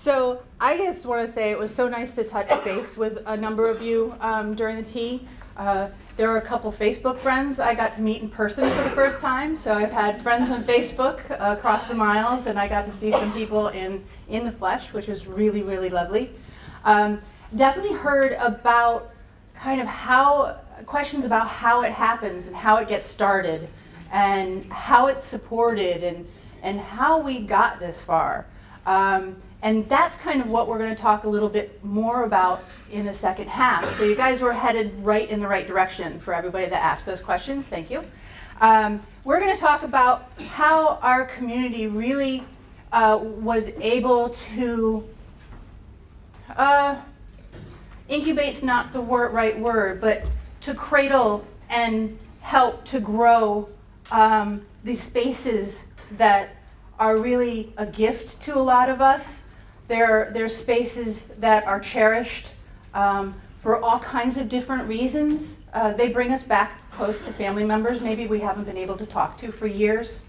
So I just want to say it was so nice to touch base with a number of you during the tea. There were a couple Facebook friends I got to meet in person for the first time. So I've had friends on Facebook across the miles, and I got to see some people in the flesh, which was really, really lovely. Definitely heard about kind of questions about how it happens and how it gets started and how it's supported and how we got this far. And that's kind of what we're going to talk a little bit more about in the second half. So you guys were headed right in the right direction for everybody that asked those questions. Thank you. We're going to talk about how our community really was able to, incubate's not the right word, but to cradle and help to grow these spaces that are really a gift to a lot of us. They're spaces that are cherished for all kinds of different reasons. They bring us back close to family members maybe we haven't been able to talk to for years.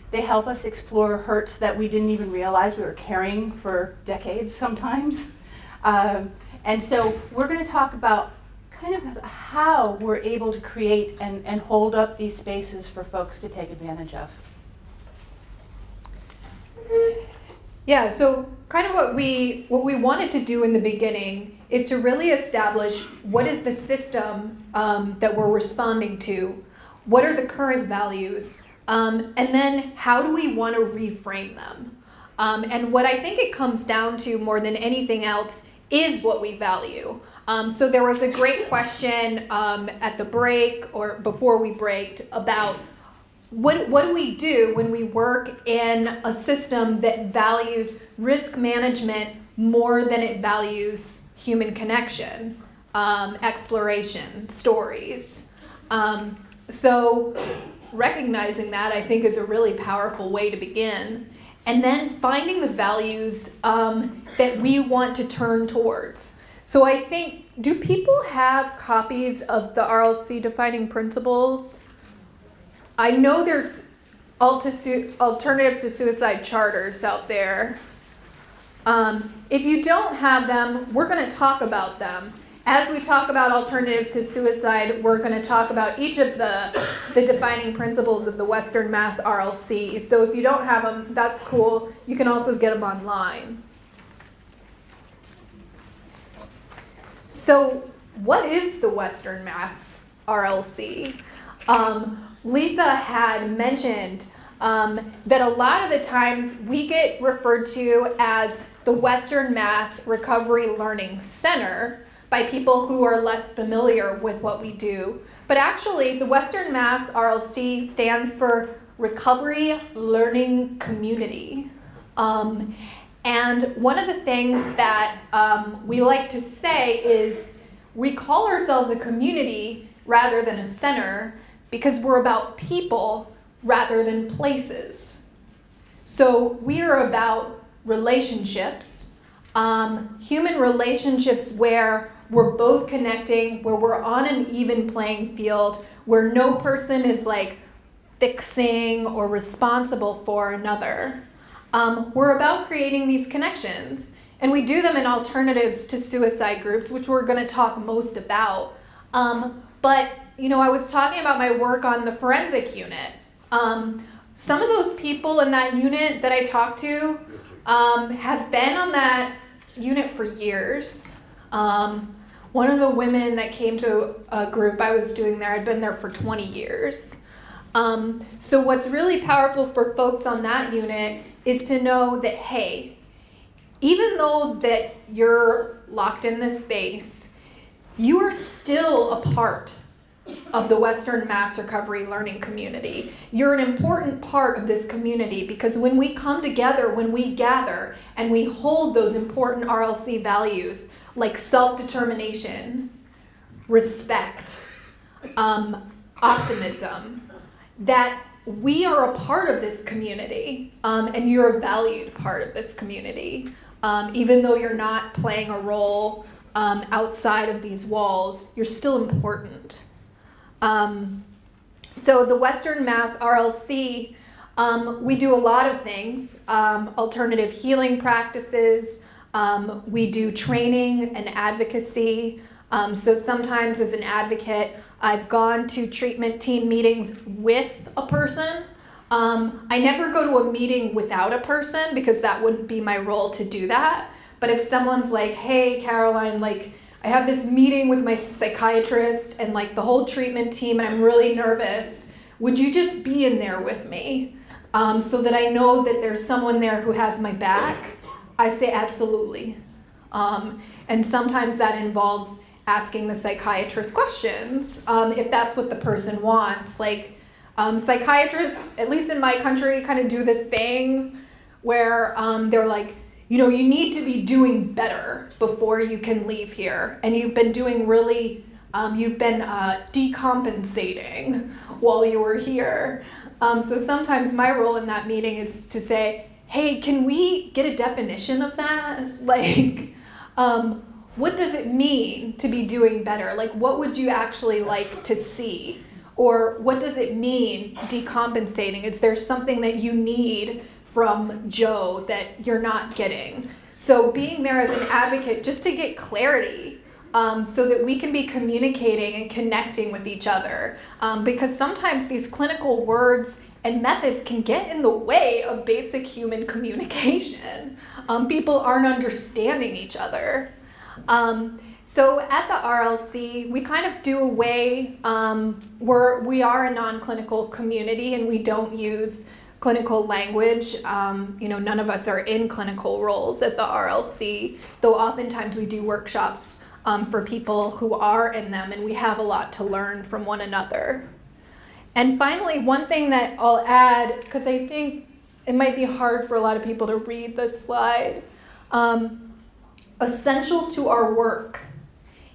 They help us explore hurts that we didn't even realize we were carrying for decades sometimes. And so we're going to talk about kind of how we're able to create and hold up these spaces for folks to take advantage of. Yeah, so kind of what we wanted to do in the beginning is to really establish what is the system that we're responding to, what are the current values, and then how do we want to reframe them. And what I think it comes down to more than anything else is what we value. So there was a great question at the break or before we braked about what do we do when we work in a system that values risk management more than it values human connection, exploration, stories. So recognizing that, I think, is a really powerful way to begin. And then finding the values that we want to turn towards. So I think, do people have copies of the RLC defining principles? I know there's alternatives to suicide charters out there. If you don't have them, we're going to talk about them. As we talk about alternatives to suicide, we're going to talk about each of the defining principles of the Western Mass RLC. So if you don't have them, that's cool. You can also get them online. So what is the Western Mass RLC? Lisa had mentioned that a lot of the times we get referred to as the Western Mass Recovery Learning Center by people who are less familiar with what we do. But actually, the Western Mass RLC stands for Recovery Learning Community. And one of the things that we like to say is we call ourselves a community rather than a center because we're about people rather than places. So we are about relationships, human relationships where we're both connecting, where we're on an even playing field, where no person is like fixing or responsible for another. We're about creating these connections, and we do them in alternatives to suicide groups, which we're going to talk most about. But you know, I was talking about my work on the forensic unit. Some of those people in that unit that I talked to have been on that unit for years. One of the women that came to a group I was doing there had been there for 20 years. So what's really powerful for folks on that unit is to know that, hey, even though that you're locked in this space, you are still a part of the Western Mass Recovery Learning Community. You're an important part of this community because when we come together, when we gather, and we hold those important RLC values like self-determination, respect, optimism, that we are a part of this community, and you're a valued part of this community. Even though you're not playing a role outside of these walls, you're still important. So the Western Mass RLC We do a lot of things, alternative healing practices, we do training and advocacy. So sometimes as an advocate, I've gone to treatment team meetings with a person. I never go to a meeting without a person because that wouldn't be my role to do that. But if someone's like, hey, Caroline, like, I have this meeting with my psychiatrist and like the whole treatment team and I'm really nervous, would you just be in there with me? So that I know that there's someone there who has my back, I say absolutely. And sometimes that involves asking the psychiatrist questions, if that's what the person wants. Like, psychiatrists, at least in my country, kind of do this thing where they're like, you know, you need to be doing better before you can leave here. And you've been doing really, you've been decompensating while you were here. So sometimes my role in that meeting is to say, hey, can we get a definition of that? Like, what does it mean to be doing better? Like, what would you actually like to see? Or what does it mean decompensating? Is there something that you need from Joe that you're not getting? So being there as an advocate just to get clarity, so that we can be communicating and connecting with each other. Because sometimes these clinical words and methods can get in the way of basic human communication. People aren't understanding each other. So at the RLC, we kind of do a way, we are a non-clinical community and we don't use clinical language. You know, none of us are in clinical roles at the RLC, though oftentimes we do workshops for people who are in them, and we have a lot to learn from one another. And finally, one thing that I'll add, because I think it might be hard for a lot of people to read this slide, essential to our work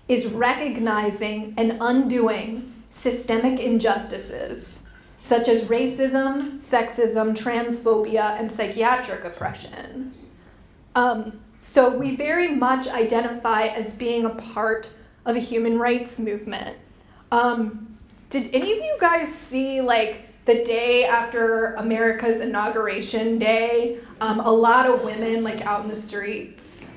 is recognizing and undoing systemic injustices, such as racism, sexism, transphobia, and psychiatric oppression. So we very much identify as being a part of a human rights movement. Did any of you guys see, like, the day after America's inauguration day, a lot of women, like, out in the streets,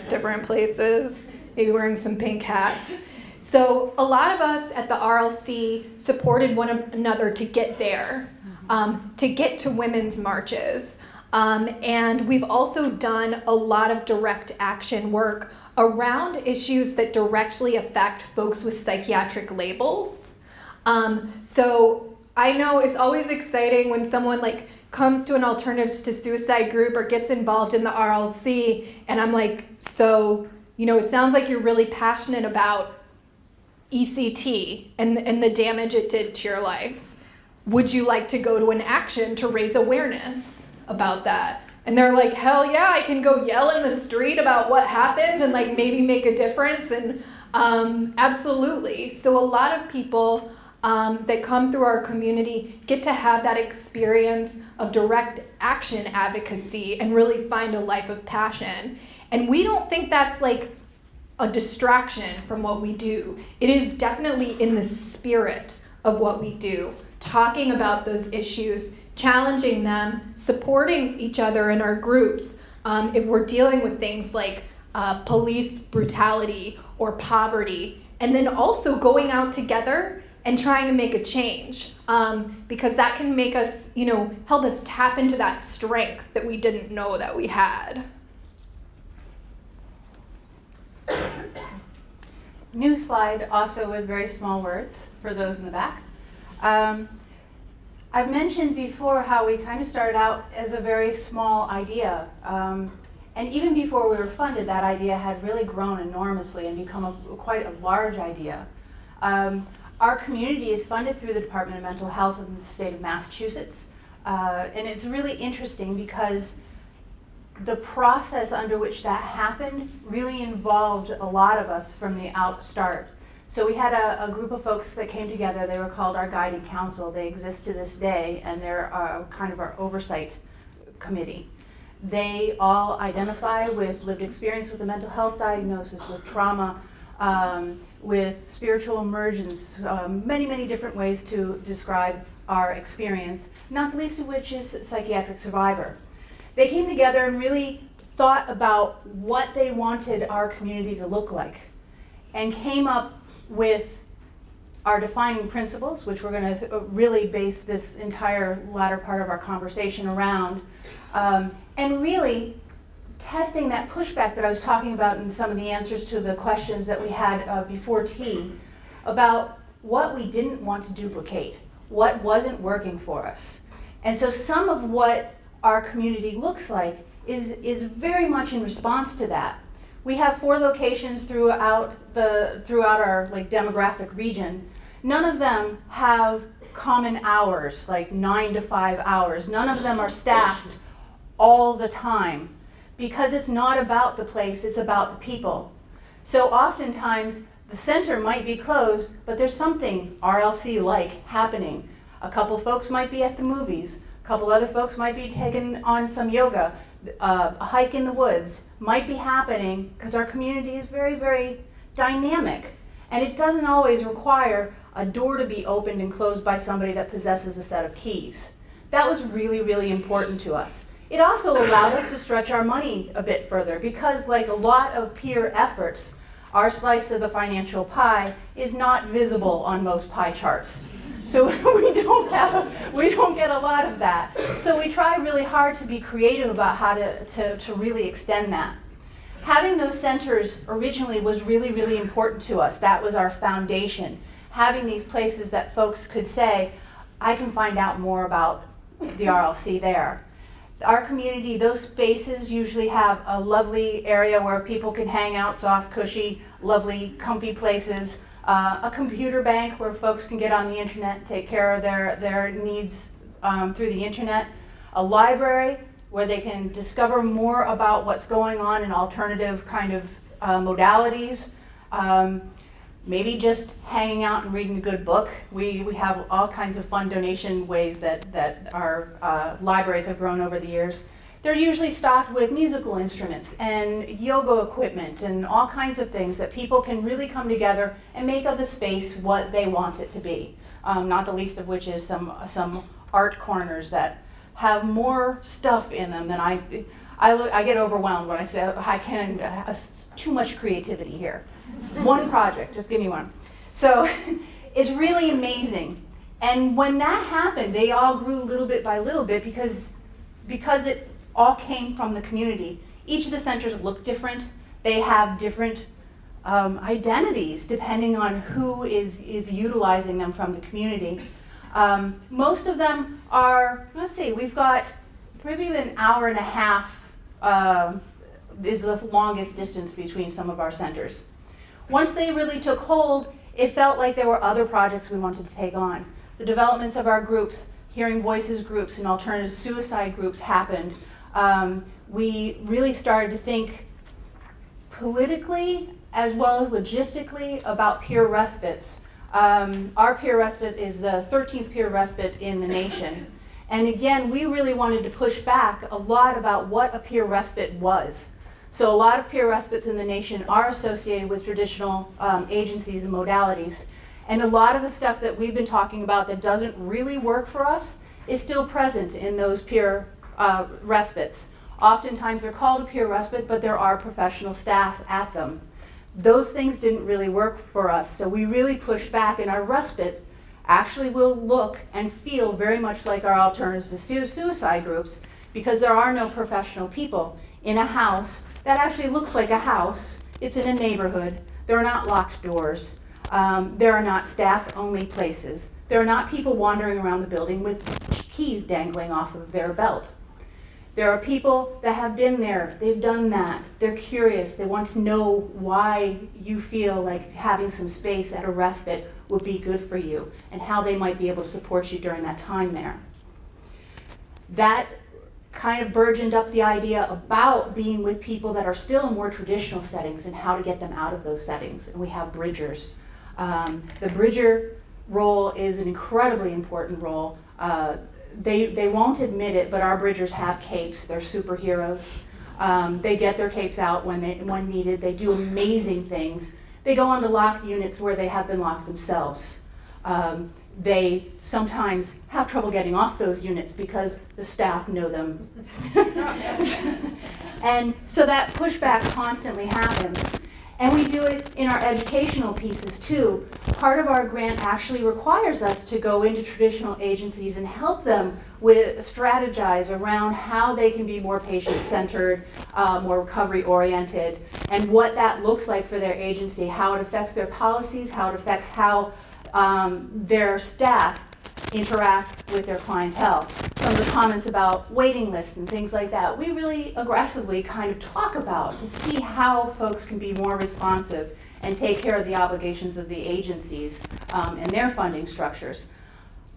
different places, maybe wearing some pink hats? So a lot of us at the RLC supported one another to get there, to get to women's marches. And we've also done a lot of direct action work around issues that directly affect folks with psychiatric labels. So I know it's always exciting when someone like comes to an Alternatives to Suicide group or gets involved in the RLC, and I'm like, so, you know, it sounds like you're really passionate about ECT and the damage it did to your life. Would you like to go to an action to raise awareness about that? And they're like, hell yeah, I can go yell in the street about what happened and like maybe make a difference. And absolutely. So a lot of people that come through our community get to have that experience of direct action advocacy and really find a life of passion. And we don't think that's like a distraction from what we do. It is definitely in the spirit of what we do, talking about those issues, challenging them, supporting each other in our groups. If we're dealing with things like police brutality or poverty, and then also going out together and trying to make a change, because that can make us, you know, help us tap into that strength that we didn't know that we had. New slide, also with very small words for those in the back. I've mentioned before how we kind of started out as a very small idea. And even before we were funded, that idea had really grown enormously and become quite a large idea. Our community is funded through the Department of Mental Health in the state of Massachusetts. And it's really interesting because the process under which that happened really involved a lot of us from the outstart. So we had a group of folks that came together. They were called our guiding council. They exist to this day, and they're kind of our oversight committee. They all identify with lived experience with a mental health diagnosis, with trauma, with spiritual emergence, many, many different ways to describe our experience, not the least of which is psychiatric survivor. They came together and really thought about what they wanted our community to look like and came up with our defining principles, which we're going to really base this entire latter part of our conversation around, and really testing that pushback that I was talking about in some of the answers to the questions that we had before tea about what we didn't want to duplicate, what wasn't working for us. And so some of what our community looks like is very much in response to that. We have 4 locations throughout our demographic region. None of them have common hours, like 9 to 5 hours. None of them are staffed all the time because it's not about the place, it's about the people. So oftentimes the center might be closed, but there's something RLC-like happening. A couple folks might be at the movies. A couple other folks might be taking on some yoga. A hike in the woods might be happening because our community is very, very dynamic. And it doesn't always require a door to be opened and closed by somebody that possesses a set of keys. That was really, really important to us. It also allowed us to stretch our money a bit further because, like a lot of peer efforts, our slice of the financial pie is not visible on most pie charts. So we don't get a lot of that. So we try really hard to be creative about how to really extend that. Having those centers originally was really, really important to us. That was our foundation. Having these places that folks could say, I can find out more about the RLC there. Our community, those spaces usually have a lovely area where people can hang out, soft, cushy, lovely, comfy places. A computer bank where folks can get on the internet, take care of their needs through the internet. A library where they can discover more about what's going on in alternative kind of modalities. Maybe just hanging out and reading a good book. We have all kinds of fun donation ways that our libraries have grown over the years. They're usually stocked with musical instruments and yoga equipment and all kinds of things that people can really come together and make of the space what they want it to be. Not the least of which is some art corners that have more stuff in them than I get overwhelmed when I say I can't, too much creativity here. One project, just give me one. So it's really amazing. And when that happened, they all grew little bit by little bit because it all came from the community. Each of the centers look different. They have different identities depending on who is utilizing them from the community. Most of them are, let's see, we've got maybe an hour and a half is the longest distance between some of our centers. Once they really took hold, it felt like there were other projects we wanted to take on. The developments of our groups, Hearing Voices groups and alternative suicide groups happened. We really started to think politically as well as logistically about peer respites. Our peer respite is the 13th peer respite in the nation. And again, we really wanted to push back a lot about what a peer respite was. So a lot of peer respites in the nation are associated with traditional agencies and modalities. And a lot of the stuff that we've been talking about that doesn't really work for us is still present in those peer respites. Oftentimes they're called a peer respite, but there are professional staff at them. Those things didn't really work for us, so we really pushed back, and our respite actually will look and feel very much like our alternatives to suicide groups because there are no professional people in a house that actually looks like a house. It's in a neighborhood. There are not locked doors. There are not staff-only places. There are not people wandering around the building with keys dangling off of their belt. There are people that have been there, they've done that, they're curious, they want to know why you feel like having some space at a respite would be good for you and how they might be able to support you during that time there. That kind of burgeoned up the idea about being with people that are still in more traditional settings and how to get them out of those settings, and we have bridgers. The bridger role is an incredibly important role. They won't admit it, but our bridgers have capes. They're superheroes. They get their capes out when needed. They do amazing things. They go onto locked units where they have been locked themselves. they sometimes have trouble getting off those units because the staff know them. And so that pushback constantly happens. And we do it in our educational pieces too. Part of our grant actually requires us to go into traditional agencies and help them with strategize around how they can be more patient-centered, more recovery-oriented, and what that looks like for their agency, how it affects their policies, how it affects how their staff interact with their clientele. Some of the comments about waiting lists and things like that, we really aggressively kind of talk about to see how folks can be more responsive and take care of the obligations of the agencies and their funding structures.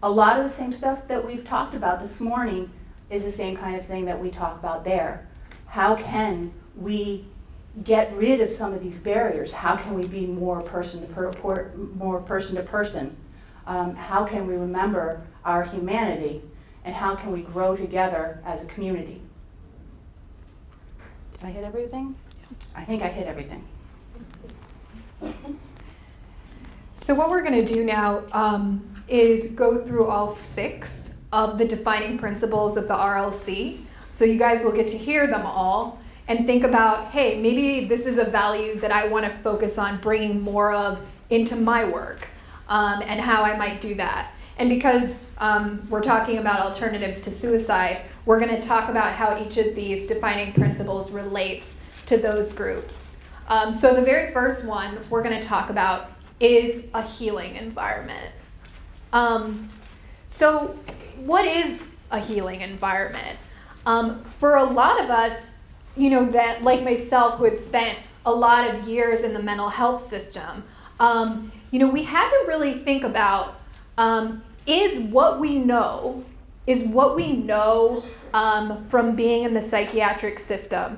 A lot of the same stuff that we've talked about this morning is the same kind of thing that we talk about there. How can we get rid of some of these barriers? How can we be more person to person? How can we remember our humanity, and how can we grow together as a community? Did I hit everything? I think I hit everything. So what we're going to do now is go through all 6 of the defining principles of the RLC. So you guys will get to hear them all and think about, hey, maybe this is a value that I want to focus on bringing more of into my work. And how I might do that. And because we're talking about alternatives to suicide, we're going to talk about how each of these defining principles relates to those groups. So the very first one we're going to talk about is a healing environment. So what is a healing environment? For a lot of us, that like myself who had spent a lot of years in the mental health system, we had to really think about, is what we know from being in the psychiatric system,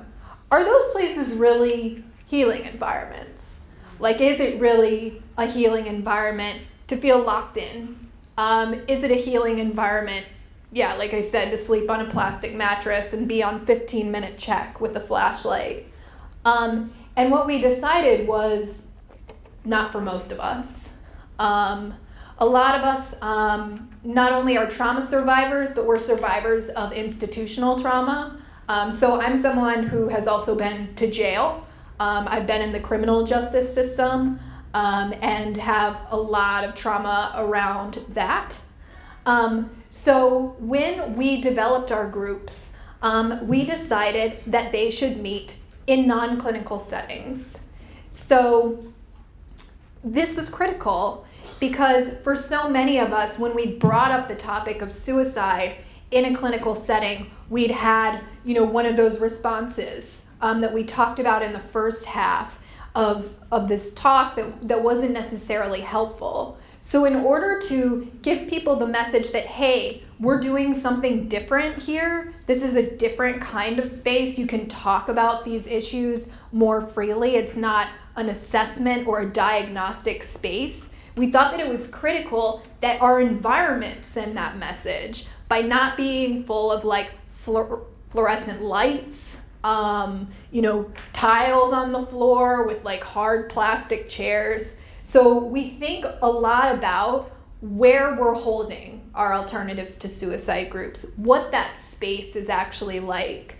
are those places really healing environments? Like, is it really a healing environment to feel locked in? Is it a healing environment, like I said, to sleep on a plastic mattress and be on 15-minute check with a flashlight? And what we decided was, not for most of us. A lot of us not only are trauma survivors, but we're survivors of institutional trauma. So I'm someone who has also been to jail. I've been in the criminal justice system and have a lot of trauma around that. So when we developed our groups, we decided that they should meet in non-clinical settings. So this was critical because for so many of us, when we brought up the topic of suicide in a clinical setting, we'd had, one of those responses that we talked about in the first half of this talk that wasn't necessarily helpful. So in order to give people the message that, hey, we're doing something different here, this is a different kind of space, you can talk about these issues more freely, it's not an assessment or a diagnostic space, we thought that it was critical that our environment send that message by not being full of like fluorescent lights, tiles on the floor with like hard plastic chairs. So we think a lot about where we're holding our alternatives to suicide groups, what that space is actually like.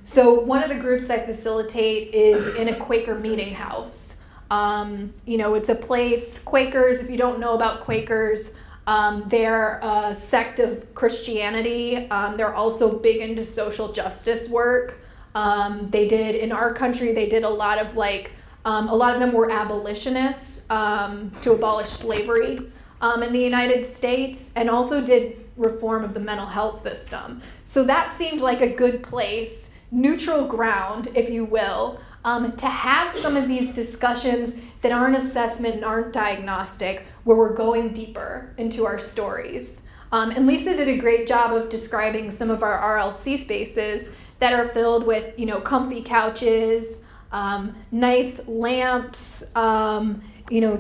So one of the groups I facilitate is in a Quaker meeting house. It's a place, Quakers, if you don't know about Quakers, they're a sect of Christianity. They're also big into social justice work. In our country, they did a lot of a lot of them were abolitionists to abolish slavery in the United States, and also did reform of the mental health system. So that seemed like a good place, neutral ground, if you will, to have some of these discussions that aren't assessment and aren't diagnostic, where we're going deeper into our stories. And Lisa did a great job of describing some of our RLC spaces that are filled with, comfy couches, nice lamps,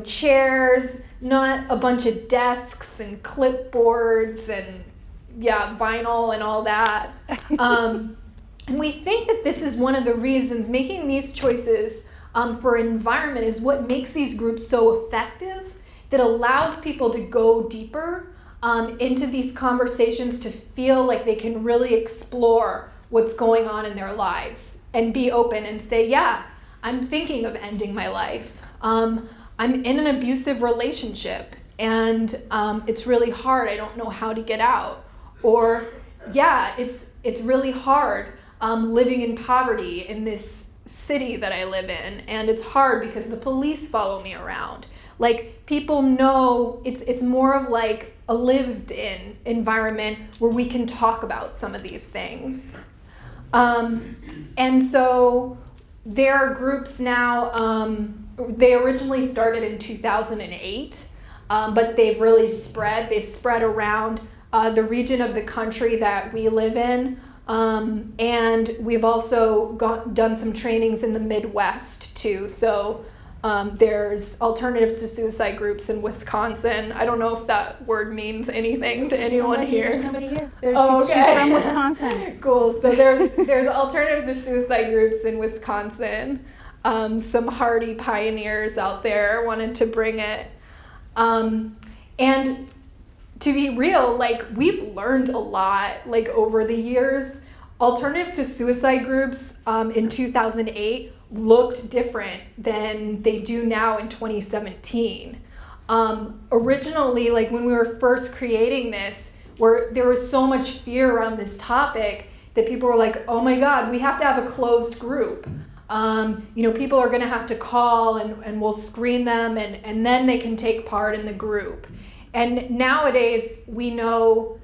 chairs, not a bunch of desks and clipboards and vinyl and all that. And we think that this is one of the reasons making these choices for environment is what makes these groups so effective, that allows people to go deeper into these conversations, to feel like they can really explore what's going on in their lives and be open and say, yeah, I'm thinking of ending my life. I'm in an abusive relationship and it's really hard. I don't know how to get out. Or, yeah, it's really hard living in poverty in this city that I live in, and it's hard because the police follow me around. Like, people know it's more of like a lived-in environment where we can talk about some of these things. And so there are groups now, they originally started in 2008, but they've really spread. They've spread around the region of the country that we live in. And we've also done some trainings in the Midwest too. So there's alternatives to suicide groups in Wisconsin. I don't know if that word means anything to anyone here. Somebody here. Okay. She's from Wisconsin. Cool. So there's alternatives to suicide groups in Wisconsin. Some hardy pioneers out there wanted to bring it. And to be real, like, we've learned a lot, like, over the years. Alternatives to suicide groups in 2008 looked different than they do now in 2017. Originally, like, when we were first creating this, where there was so much fear around this topic that people were like, oh my God, we have to have a closed group. People are gonna have to call and we'll screen them and then they can take part in the group. And nowadays, we know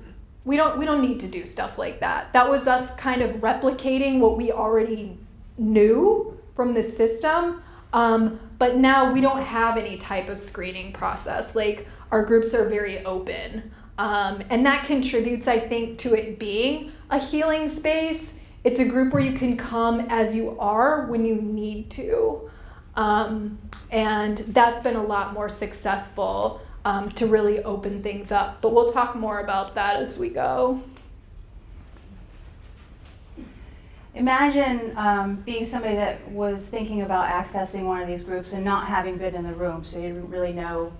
we don't need to do stuff like that. That was us kind of replicating what we already knew from the system. But now we don't have any type of screening process. Like, our groups are very open. And that contributes, I think, to it being a healing space. It's a group where you can come as you are when you need to. And that's been a lot more successful to really open things up. But we'll talk more about that as we go. Imagine being somebody that was thinking about accessing one of these groups and not having been in the room, so you didn't really know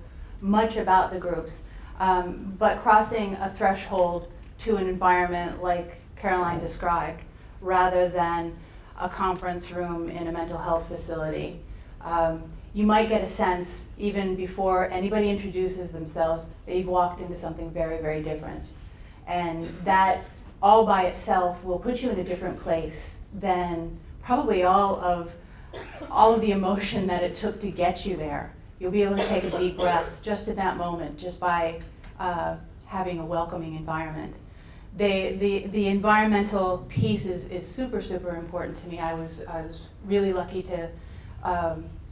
much about the groups, but crossing a threshold to an environment like Caroline described, rather than a conference room in a mental health facility. You might get a sense, even before anybody introduces themselves, that you've walked into something very, very different. And that all by itself will put you in a different place than probably all of the emotion that it took to get you there. You'll be able to take a deep breath just in that moment, just by having a welcoming environment. The environmental piece is super, super important to me. I was really lucky to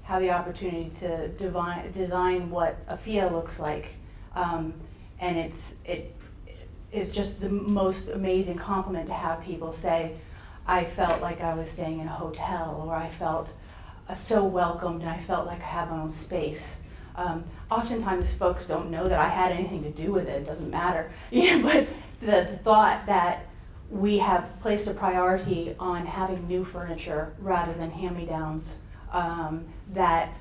have the opportunity to design what a FIA looks like, and it's just the most amazing compliment to have people say, I felt like I was staying in a hotel, or I felt so welcomed, and I felt like I had my own space. Oftentimes folks don't know that I had anything to do with it doesn't matter. But the thought that we have placed a priority on having new furniture rather than hand-me-downs, that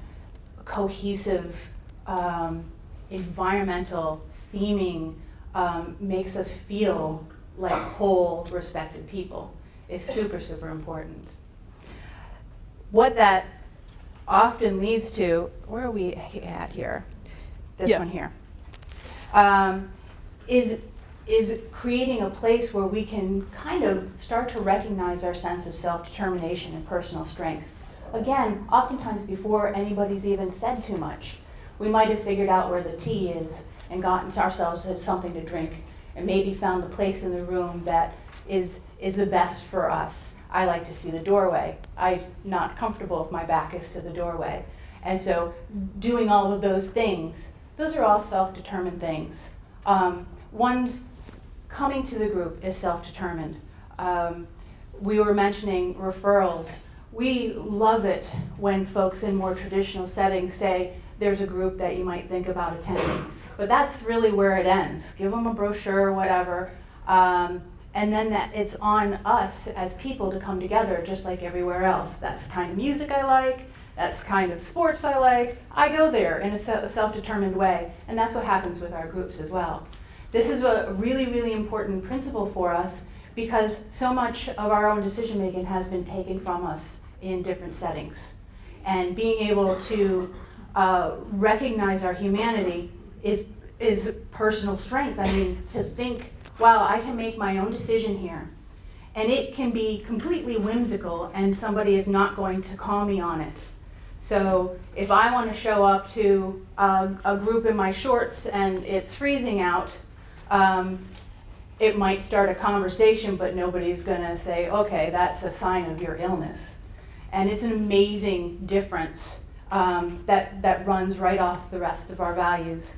cohesive environmental theming makes us feel like whole, respected people is super, super important. What that often leads to, where are we at here? This one here. Is creating a place where we can kind of start to recognize our sense of self-determination and personal strength. Again, oftentimes before anybody's even said too much. We might have figured out where the tea is and gotten ourselves something to drink and maybe found the place in the room that is the best for us. I like to see the doorway. I'm not comfortable if my back is to the doorway. And so doing all of those things, those are all self-determined things. One's coming to the group is self-determined. We were mentioning referrals. We love it when folks in more traditional settings say there's a group that you might think about attending. But that's really where it ends. Give them a brochure or whatever. And then that it's on us as people to come together just like everywhere else. That's the kind of music I like. that's the kind of sports I like, I go there in a self-determined way. And that's what happens with our groups as well. This is a really, really important principle for us because so much of our own decision making has been taken from us in different settings. And being able to recognize our humanity is personal strength. I mean, to think, wow, I can make my own decision here. And it can be completely whimsical and somebody is not going to call me on it. So if I want to show up to a group in my shorts and it's freezing out, it might start a conversation, but nobody's going to say, okay, that's a sign of your illness. And it's an amazing difference that runs right off the rest of our values.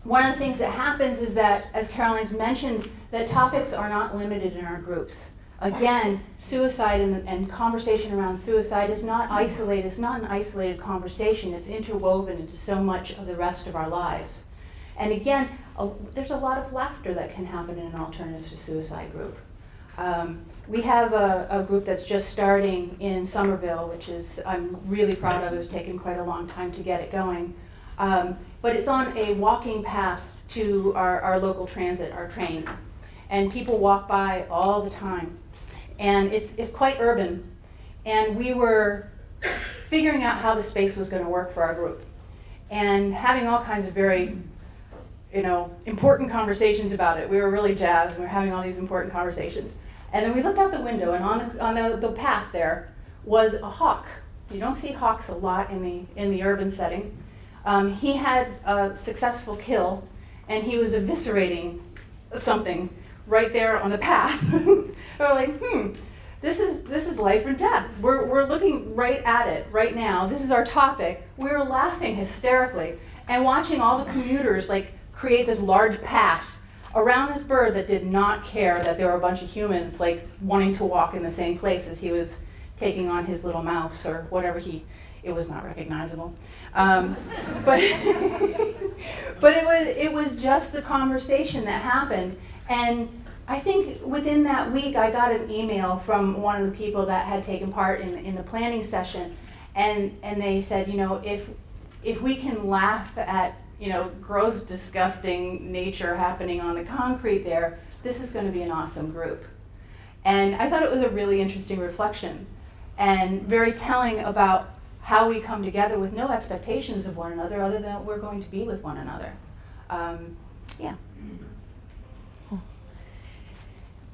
One of the things that happens is that, as Caroline's mentioned, that topics are not limited in our groups. Again, suicide and conversation around suicide is not isolated. It's not an isolated conversation. It's interwoven into so much of the rest of our lives. And again, there's a lot of laughter that can happen in an Alternatives to Suicide group. We have a group that's just starting in Somerville, which is I'm really proud of. It's taken quite a long time to get it going. But it's on a walking path to our local transit, our train. And people walk by all the time. And it's quite urban. And we were figuring out how the space was going to work for our group. And having all kinds of very, important conversations about it. We were really jazzed. We were having all these important conversations. And then we looked out the window, and on the path there was a hawk. You don't see hawks a lot in the urban setting. He had a successful kill, and he was eviscerating something right there on the path. We're like, this is life or death. We're looking right at it right now. This is our topic. We're laughing hysterically and watching all the commuters create this large path around this bird that did not care that there were a bunch of humans wanting to walk in the same place as he was taking on his little mouse or whatever it was not recognizable. But it was just the conversation that happened. And I think within that week I got an email from one of the people that had taken part in the planning session, and they said, if we can laugh at gross, disgusting nature happening on the concrete there, this is going to be an awesome group. And I thought it was a really interesting reflection and very telling about how we come together with no expectations of one another other than we're going to be with one another. Yeah.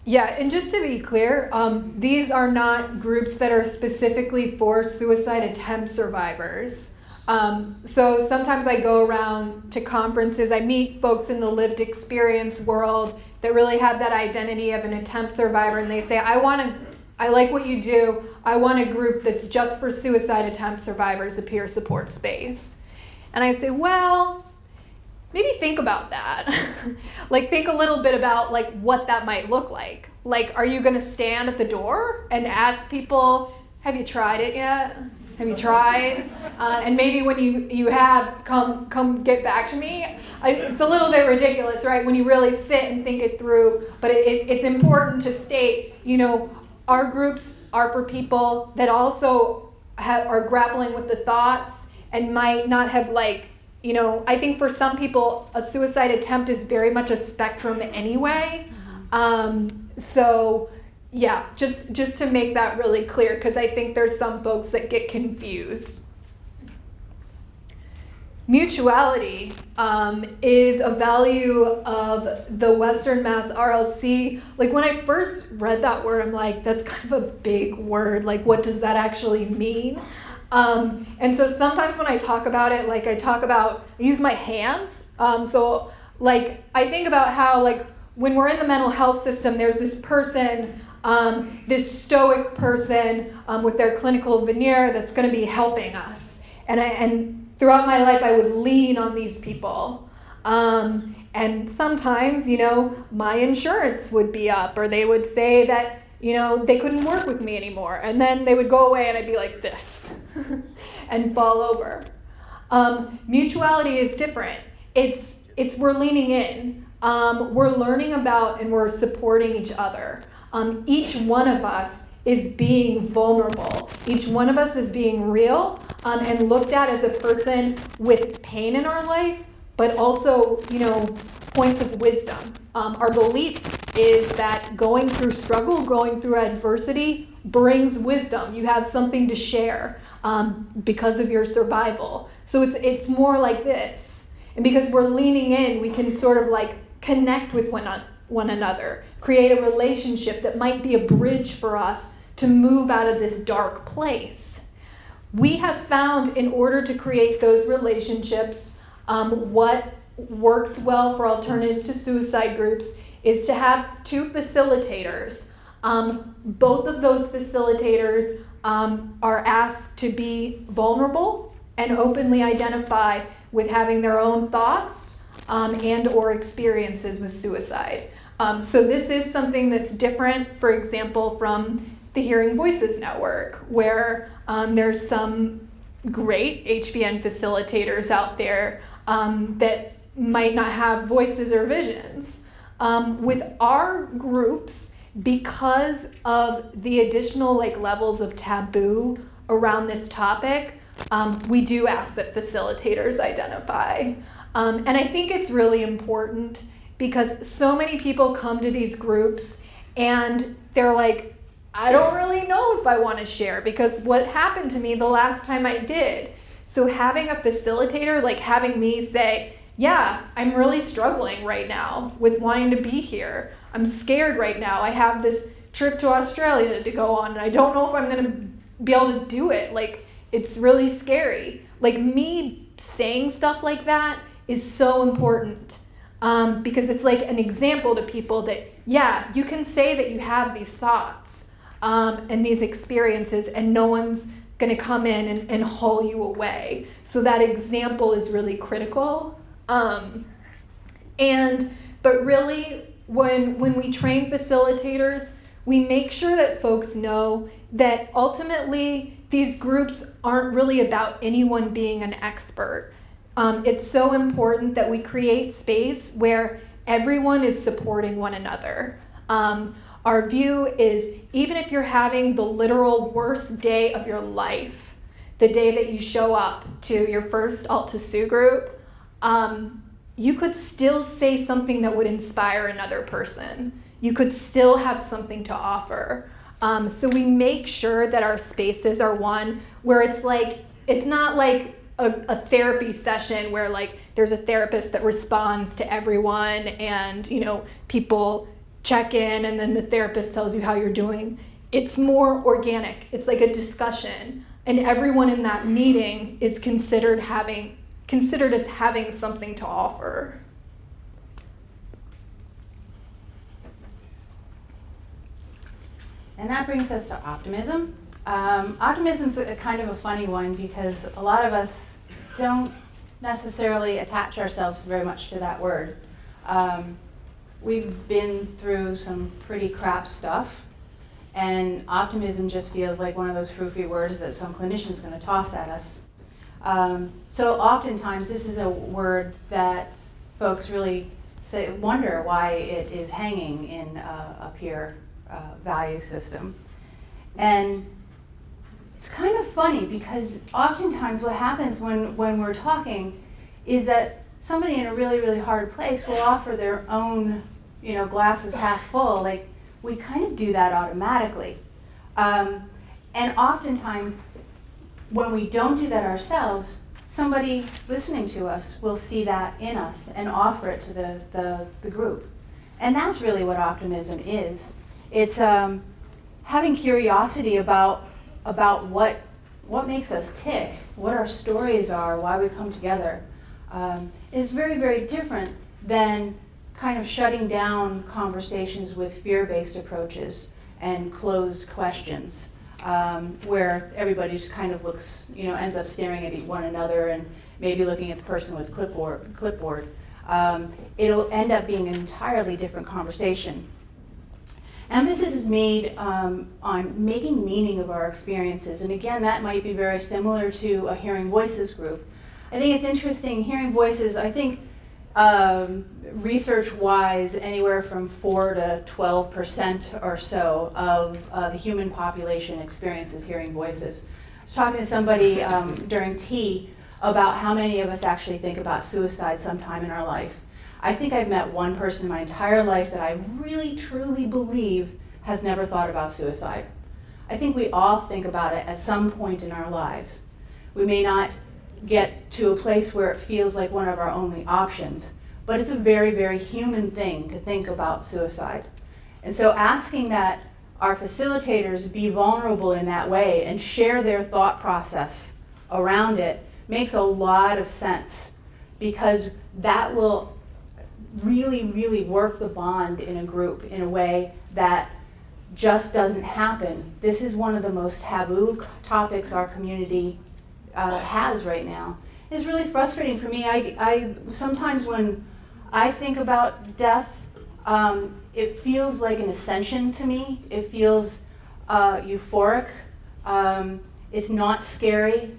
Yeah, and just to be clear, these are not groups that are specifically for suicide attempt survivors. So sometimes I go around to conferences, I meet folks in the lived experience world that really have that identity of an attempt survivor, and they say, I like what you do, I want a group that's just for suicide attempt survivors, a peer support space. And I say, well, maybe think about that. Think a little bit about what that might look like. Are you gonna stand at the door and ask people, have you tried it yet? Have you tried? And maybe when you have, come get back to me. It's a little bit ridiculous, right? When you really sit and think it through, but it's important to state, our groups are for people that also are grappling with the thoughts and might not have I think for some people, a suicide attempt is very much a spectrum anyway. So yeah, just to make that really clear, because I think there's some folks that get confused. Mutuality is a value of the Western Mass RLC. when I first read that word, I'm like, that's kind of a big word. What does that actually mean? And so sometimes when I talk about it, I use my hands. So I think about how when we're in the mental health system, there's this person, this stoic person with their clinical veneer that's going to be helping us. And throughout my life, I would lean on these people. And sometimes, my insurance would be up, or they would say that, they couldn't work with me anymore. And then they would go away and I'd be like this and fall over. Mutuality is different. It's we're leaning in. We're learning about and we're supporting each other. Each one of us is being vulnerable. Each one of us is being real and looked at as a person with pain in our life, but also, points of wisdom. Our belief is that going through struggle, going through adversity brings wisdom. You have something to share because of your survival. So it's more like this. And because we're leaning in, we can sort of like connect with one another, create a relationship that might be a bridge for us to move out of this dark place. We have found, in order to create those relationships, what works well for alternatives to suicide groups is to have 2 facilitators. Both of those facilitators are asked to be vulnerable and openly identify with having their own thoughts and or experiences with suicide. So this is something that's different, for example, from the Hearing Voices Network, where there's some great HVN facilitators out there that might not have voices or visions. With our groups, because of the additional levels of taboo around this topic, we do ask that facilitators identify. And I think it's really important because so many people come to these groups and they're like, I don't really know if I want to share because what happened to me the last time I did. So having a facilitator, having me say, yeah, I'm really struggling right now with wanting to be here. I'm scared right now. I have this trip to Australia to go on and I don't know if I'm going to be able to do it. It's really scary. Me saying stuff like that is so important because it's an example to people that, yeah, you can say that you have these thoughts and these experiences and no one's going to come in and haul you away. So that example is really critical. But really, when we train facilitators, we make sure that folks know that ultimately these groups aren't really about anyone being an expert. It's so important that we create space where everyone is supporting one another. Our view is even if you're having the literal worst day of your life, the day that you show up to your first Alt to Sue group, you could still say something that would inspire another person. You could still have something to offer. So we make sure that our spaces are one where it's not like a therapy session where there's a therapist that responds to everyone and people check in and then the therapist tells you how you're doing. It's more organic. It's like a discussion and everyone in that meeting is considered as having something to offer. And that brings us to optimism. Optimism's a kind of a funny one because a lot of us don't necessarily attach ourselves very much to that word. We've been through some pretty crap stuff, and optimism just feels like one of those froofy words that some clinician's going to toss at us. So oftentimes this is a word that folks really wonder why it is hanging in a peer value system. And it's kind of funny because oftentimes what happens when we're talking is that somebody in a really, really hard place will offer their own, glasses half full. We kind of do that automatically. And oftentimes when we don't do that ourselves, somebody listening to us will see that in us and offer it to the group. And that's really what optimism is. It's having curiosity about what makes us tick, what our stories are, why we come together. Is very, very different than kind of shutting down conversations with fear-based approaches and closed questions, where everybody just kind of looks, ends up staring at one another and maybe looking at the person with clipboard. It'll end up being an entirely different conversation. Emphasis is made on making meaning of our experiences, and again, that might be very similar to a Hearing Voices group. I think it's interesting, Hearing Voices, I think research-wise, anywhere from 4 to 12% or so of the human population experiences hearing voices. I was talking to somebody during tea about how many of us actually think about suicide sometime in our life. I think I've met one person in my entire life that I really truly believe has never thought about suicide. I think we all think about it at some point in our lives. We may not get to a place where it feels like one of our only options, but it's a very, very human thing to think about suicide. And so asking that our facilitators be vulnerable in that way and share their thought process around it makes a lot of sense, because that will really, really work the bond in a group in a way that just doesn't happen. This is one of the most taboo topics our community has right now. It's really frustrating for me. I sometimes when I think about death, it feels like an ascension to me. It feels euphoric. It's not scary,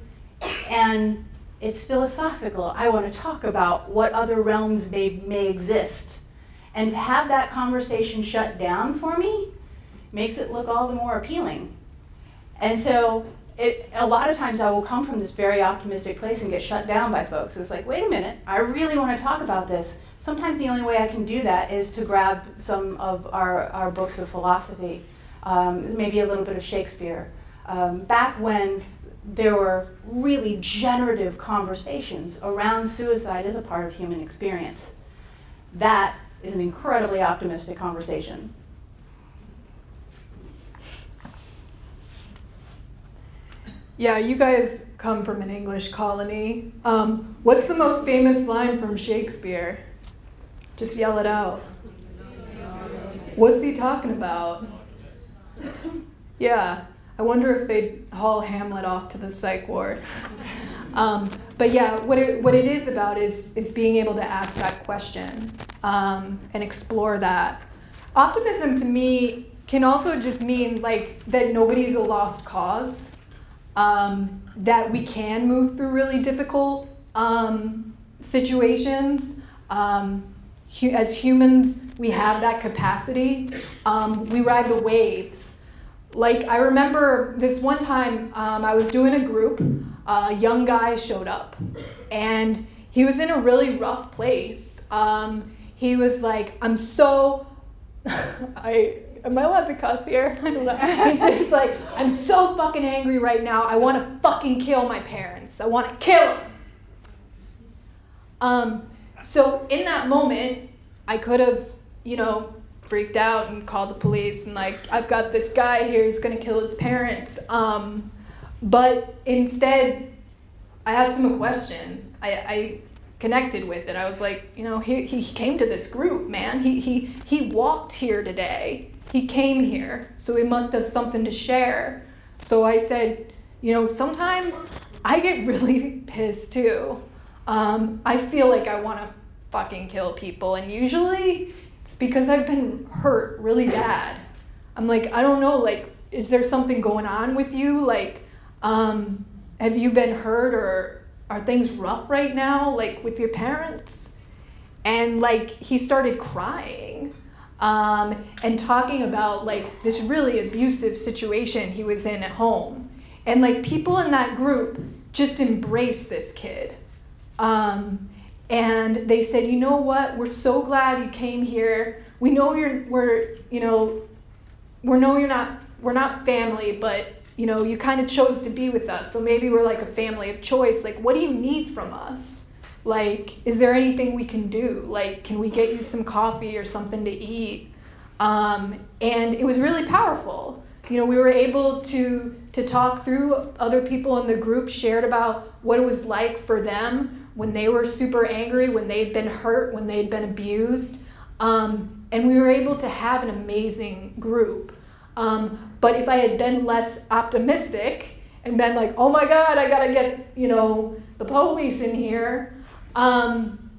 and it's philosophical. I want to talk about what other realms may exist, and to have that conversation shut down for me makes it look all the more appealing. And so a lot of times I will come from this very optimistic place and get shut down by folks. It's like, wait a minute, I really want to talk about this. Sometimes the only way I can do that is to grab some of our books of philosophy, maybe a little bit of Shakespeare. Back when there were really generative conversations around suicide as a part of human experience. That is an incredibly optimistic conversation. Yeah, you guys come from an English colony. What's the most famous line from Shakespeare? Just yell it out. What's he talking about? Yeah, I wonder if they'd haul Hamlet off to the psych ward. But yeah, what it is about is being able to ask that question and explore that. Optimism to me can also just mean like that nobody's a lost cause. That we can move through really difficult situations. As humans, we have that capacity. We ride the waves. Like, I remember this one time I was doing a group, a young guy showed up, and he was in a really rough place. He was like, I'm so, am I allowed to cuss here? I don't know. He's just like, I'm so fucking angry right now. I want to fucking kill my parents. I want to kill them. So in that moment, I could have, freaked out and called the police and like, I've got this guy here, he's going to kill his parents. But instead, I asked him a question. I connected with it. I was like, he came to this group, man. He walked here today. He came here, so he must have something to share. So I said, sometimes I get really pissed too. I feel like I want to fucking kill people, and usually it's because I've been hurt really bad. I'm like, I don't know, like, is there something going on with you? Like, have you been hurt, or are things rough right now, like with your parents? And like, he started crying. And talking about like this really abusive situation he was in at home. And like people in that group just embraced this kid. And they said, you know what, we're so glad you came here. We know we're not family, but you kind of chose to be with us. So maybe we're like a family of choice. Like, what do you need from us? Like, is there anything we can do? Like, can we get you some coffee or something to eat? And it was really powerful. We were able to talk through. Other people in the group shared about what it was like for them when they were super angry, when they'd been hurt, when they'd been abused. And we were able to have an amazing group. But if I had been less optimistic and been like, oh my God, I gotta get, the police in here,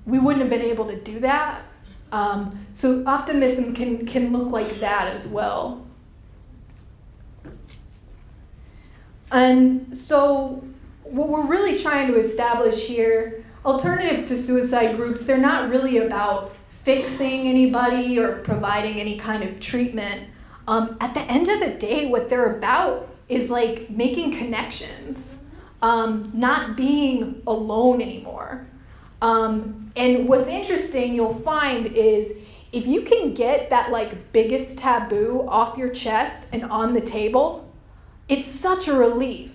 we wouldn't have been able to do that. So optimism can look like that as well. And so what we're really trying to establish here alternatives to suicide groups, they're not really about fixing anybody or providing any kind of treatment. At the end of the day, what they're about is like making connections, not being alone anymore. And what's interesting you'll find is if you can get that like biggest taboo off your chest and on the table, it's such a relief.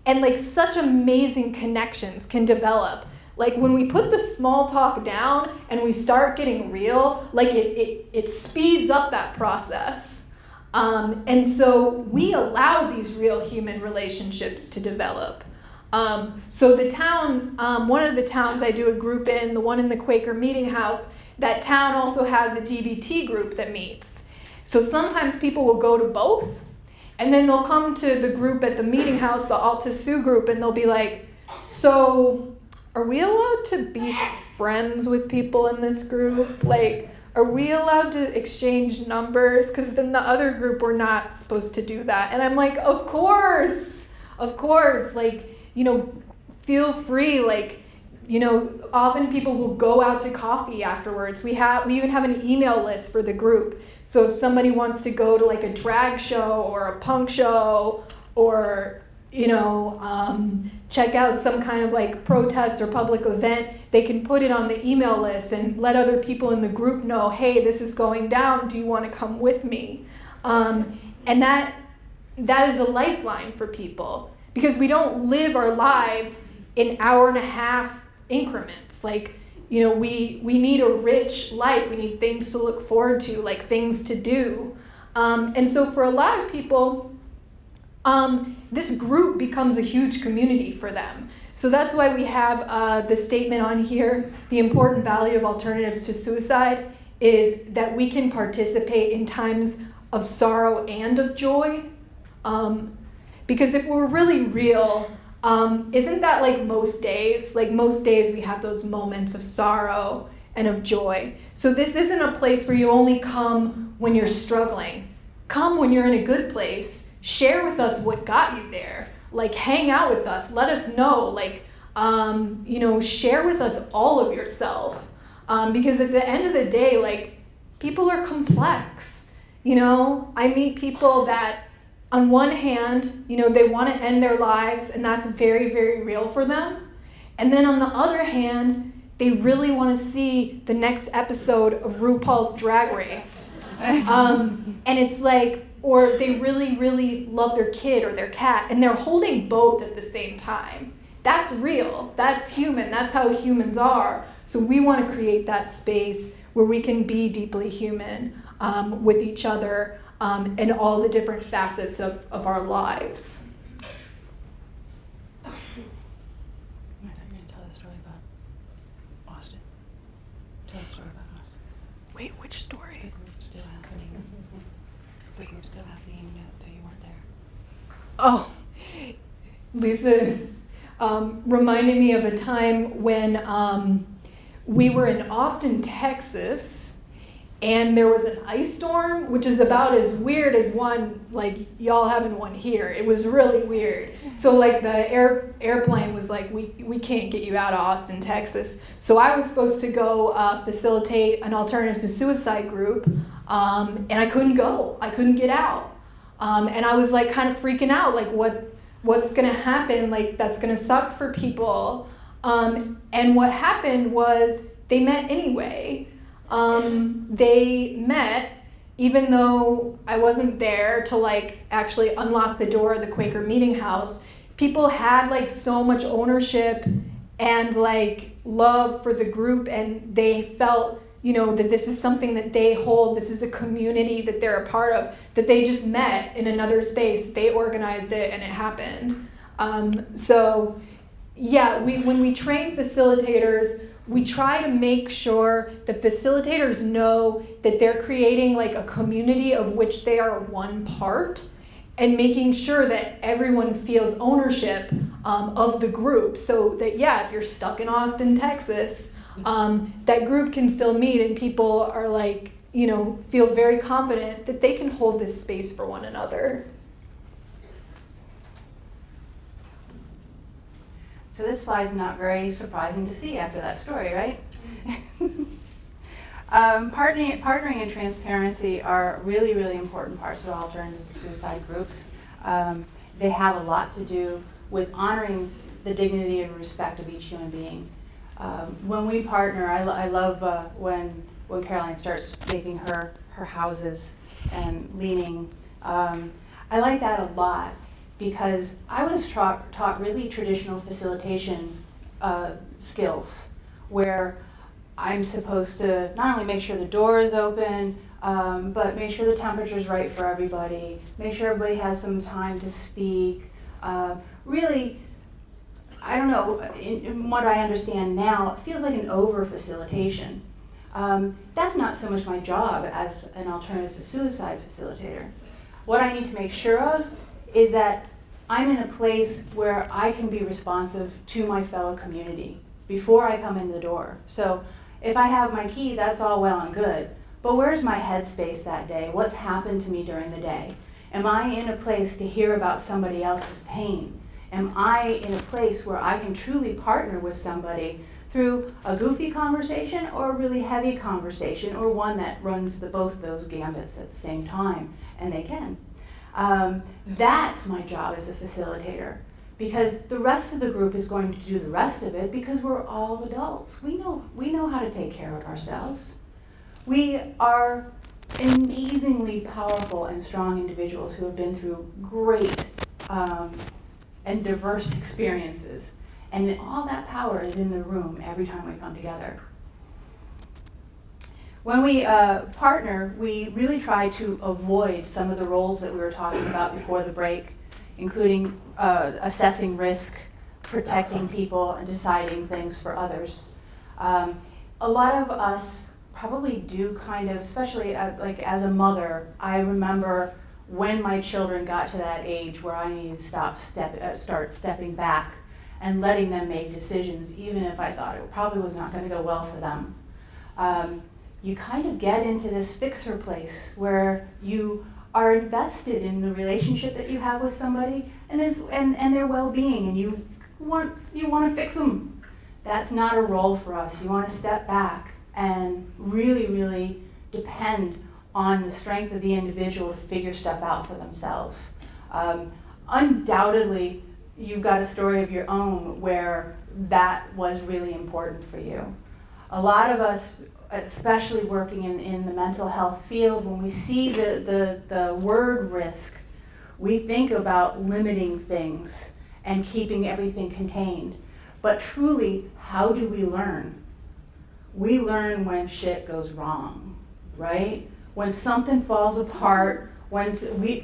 And like such amazing connections can develop. Like when we put the small talk down and we start getting real, like it speeds up that process. And so we allow these real human relationships to develop. So the town, one of the towns I do a group in, the one in the Quaker Meeting House, that town also has a DBT group that meets. So sometimes people will go to both, and then they'll come to the group at the meeting house, the Alta Sioux group, and they'll be like, so are we allowed to be friends with people in this group? Like, are we allowed to exchange numbers? Because then the other group, we're not supposed to do that. And I'm like, of course, like, you know, feel free, like, you know, often people will go out to coffee afterwards. We even have an email list for the group. So if somebody wants to go to like a drag show or a punk show or, you know, check out some kind of like protest or public event, they can put it on the email list and let other people in the group know, hey, this is going down. Do you want to come with me? And that is a lifeline for people because we don't live our lives in hour-and-a-half increments. Like, you know, we need a rich life. We need things to look forward to, like things to do. And so for a lot of people, this group becomes a huge community for them. So that's why we have the statement on here, the important value of alternatives to suicide is that we can participate in times of sorrow and of joy. Because if we're really real, isn't that like most days? Like most days we have those moments of sorrow and of joy. So this isn't a place where you only come when you're struggling. Come when you're in a good place. Share with us what got you there. Like hang out with us. Let us know. Like, you know, share with us all of yourself. Because at the end of the day, like people are complex. You know, I meet people that on one hand, you know, they want to end their lives and that's very, very real for them. And then on the other hand, they really want to see the next episode of RuPaul's Drag Race. And it's like, or they really, really love their kid or their cat and they're holding both at the same time. That's real. That's human. That's how humans are. So we want to create that space where we can be deeply human with each other. And all the different facets of our lives. I thought you were going to tell a story about Austin. Tell a story about Austin. Wait, which story? The group's still happening. The group's still happening even though you weren't there. Oh, Lisa is reminding me of a time when we were in Austin, Texas, and there was an ice storm, which is about as weird as one, like y'all having one here. It was really weird. So like the airplane was like, we can't get you out of Austin, Texas. So I was supposed to go facilitate an alternatives to suicide group, and I couldn't go. I couldn't get out. And I was like kind of freaking out, like what's gonna happen? Like that's gonna suck for people. And what happened was they met anyway. They met even though I wasn't there to like actually unlock the door of the Quaker Meeting House. People had like so much ownership and like love for the group and they felt, you know, that this is something that they hold, this is a community that they're a part of, that they just met in another space. They organized it and it happened. So yeah, when we train facilitators, we try to make sure that facilitators know that they're creating like a community of which they are one part and making sure that everyone feels ownership of the group so that, yeah, if you're stuck in Austin, Texas, that group can still meet and people are like, you know, feel very confident that they can hold this space for one another. So this slide's not very surprising to see after that story, right? Partnering and transparency are really, really important parts of alternative suicide groups. They have a lot to do with honoring the dignity and respect of each human being. When we partner, I love when Caroline starts making her houses and leaning. I like that a lot because I was taught really traditional facilitation skills where I'm supposed to not only make sure the door is open, but make sure the temperature is right for everybody, make sure everybody has some time to speak. Really, I don't know, in what I understand now, it feels like an over-facilitation. That's not so much my job as an alternative to suicide facilitator. What I need to make sure of is that I'm in a place where I can be responsive to my fellow community before I come in the door. So if I have my key, that's all well and good, but where's my headspace that day? What's happened to me during the day? Am I in a place to hear about somebody else's pain? Am I in a place where I can truly partner with somebody through a goofy conversation or a really heavy conversation, or one that runs both those gambits at the same time? And they can. That's my job as a facilitator, because the rest of the group is going to do the rest of it because we're all adults. We know how to take care of ourselves. We are amazingly powerful and strong individuals who have been through great and diverse experiences. And all that power is in the room every time we come together. When we partner, we really try to avoid some of the roles that we were talking about before the break, including assessing risk, protecting people, and deciding things for others. A lot of us probably do kind of, especially like as a mother, I remember when my children got to that age where I needed to start stepping back and letting them make decisions, even if I thought it probably was not going to go well for them. You kind of get into this fixer place where you are invested in the relationship that you have with somebody and their well-being, and you want to fix them. That's not a role for us. You want to step back and really, really depend on the strength of the individual to figure stuff out for themselves. Undoubtedly, you've got a story of your own where that was really important for you. A lot of us, especially working in the mental health field, when we see the word risk, we think about limiting things and keeping everything contained. But truly, how do we learn? We learn when shit goes wrong, right? When something falls apart, when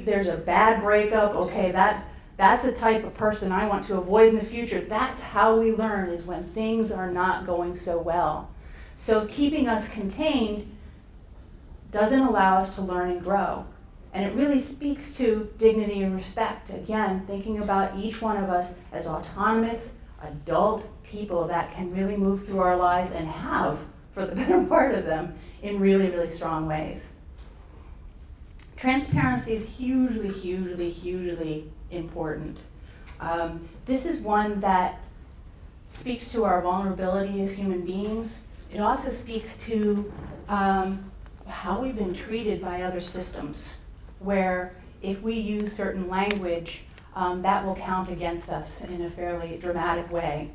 there's a bad breakup, okay, that's a type of person I want to avoid in the future. That's how we learn, is when things are not going so well. So keeping us contained doesn't allow us to learn and grow. And it really speaks to dignity and respect. Again, thinking about each one of us as autonomous, adult people that can really move through our lives and have, for the better part of them, in really, really strong ways. Transparency is hugely, hugely, hugely important. This is one that speaks to our vulnerability as human beings. It also speaks to how we've been treated by other systems, where if we use certain language, that will count against us in a fairly dramatic way.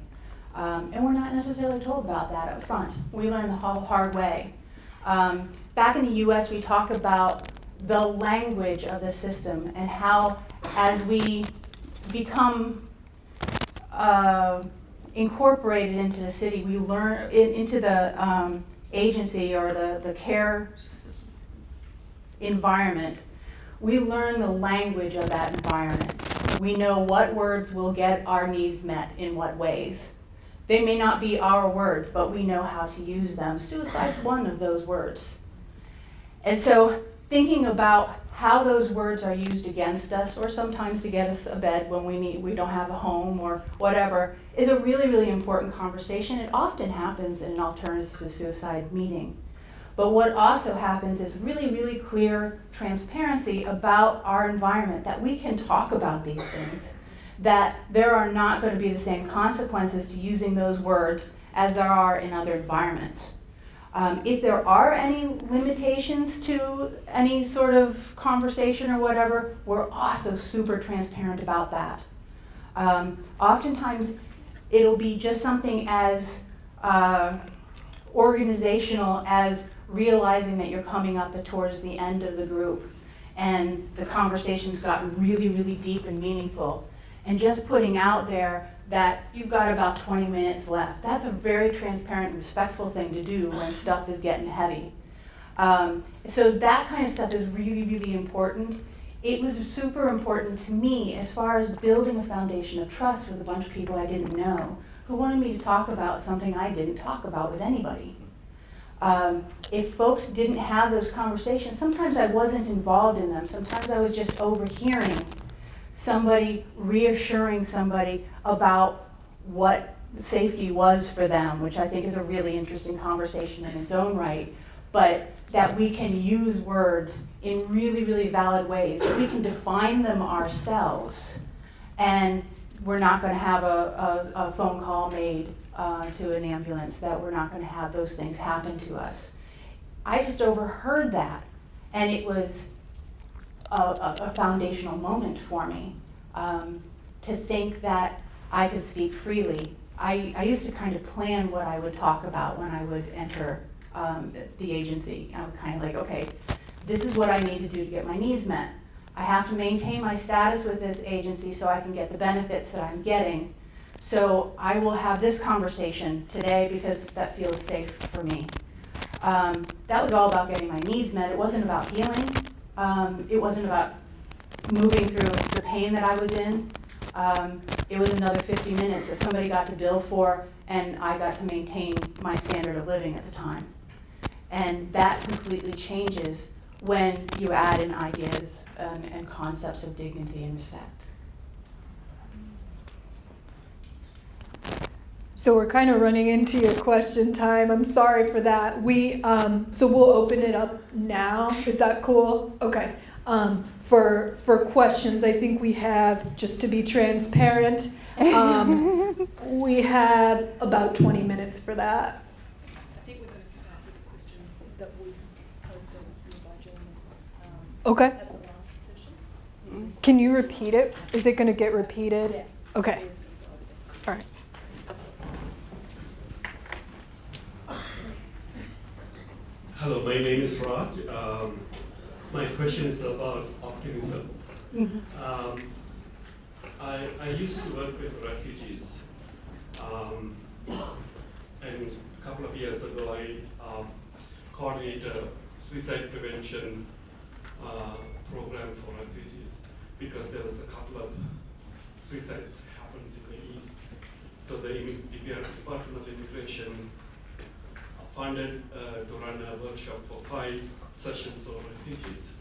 And we're not necessarily told about that up front. We learn the hard way. Back in the US, we talk about the language of the system and how, as we become incorporated into the city, we learn into the agency or the care environment, we learn the language of that environment. We know what words will get our needs met in what ways. They may not be our words, but we know how to use them. Suicide's one of those words. And so thinking about how those words are used against us, or sometimes to get us a bed when we don't have a home or whatever, is a really, really important conversation. It often happens in an alternative to suicide meeting. But what also happens is really, really clear transparency about our environment, that we can talk about these things, that there are not going to be the same consequences to using those words as there are in other environments. If there are any limitations to any sort of conversation or whatever, we're also super transparent about that. Oftentimes, it'll be just something as organizational as realizing that you're coming up towards the end of the group and the conversation's gotten really, really deep and meaningful. And just putting out there that you've got about 20 minutes left. That's a very transparent and respectful thing to do when stuff is getting heavy. So that kind of stuff is really, really important. It was super important to me as far as building a foundation of trust with a bunch of people I didn't know who wanted me to talk about something I didn't talk about with anybody. If folks didn't have those conversations, sometimes I wasn't involved in them. Sometimes I was just overhearing somebody reassuring somebody about what safety was for them, which I think is a really interesting conversation in its own right, but that we can use words in really, really valid ways, that we can define them ourselves, and we're not going to have a phone call made to an ambulance, that we're not going to have those things happen to us. I just overheard that, and it was a foundational moment for me to think that I could speak freely. I used to kind of plan what I would talk about when I would enter the agency. I would kind of like, okay, this is what I need to do to get my needs met. I have to maintain my status with this agency so I can get the benefits that I'm getting. So I will have this conversation today because that feels safe for me. That was all about getting my needs met. It wasn't about healing. It wasn't about moving through the pain that I was in. It was another 50 minutes that somebody got to bill for, and I got to maintain my standard of living at the time. And that completely changes when you add in ideas and concepts of dignity and respect. So we're kind of running into your question time. I'm sorry for that. So we'll open it up now. Is that cool? Okay. For questions, I think we have, just to be transparent, we have about 20 minutes for that. I think we're going to start with a question that was posed in the budget Okay. at the last session. Can you repeat it? Is it going to get repeated? Yeah. Okay. All right. Hello, my name is Raj. My question is about optimism. I used to work with refugees, and a couple of years ago I coordinated a suicide prevention program for refugees because there was a couple of suicides happens in the East. So the Department of Immigration funded to run a workshop for 5 sessions on refugees.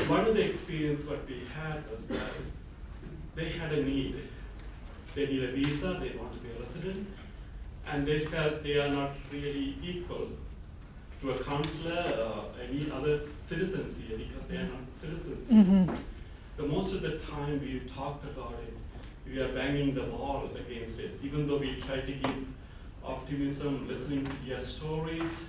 One of the experience what we had was that they had a need. They need a visa, they want to be a resident, and they felt they are not really equal to a counselor or any other citizens here because they are not citizens. Mm-hmm. The most of the time we talked about it, we are banging the wall against it, even though we try to give optimism, listening to their stories,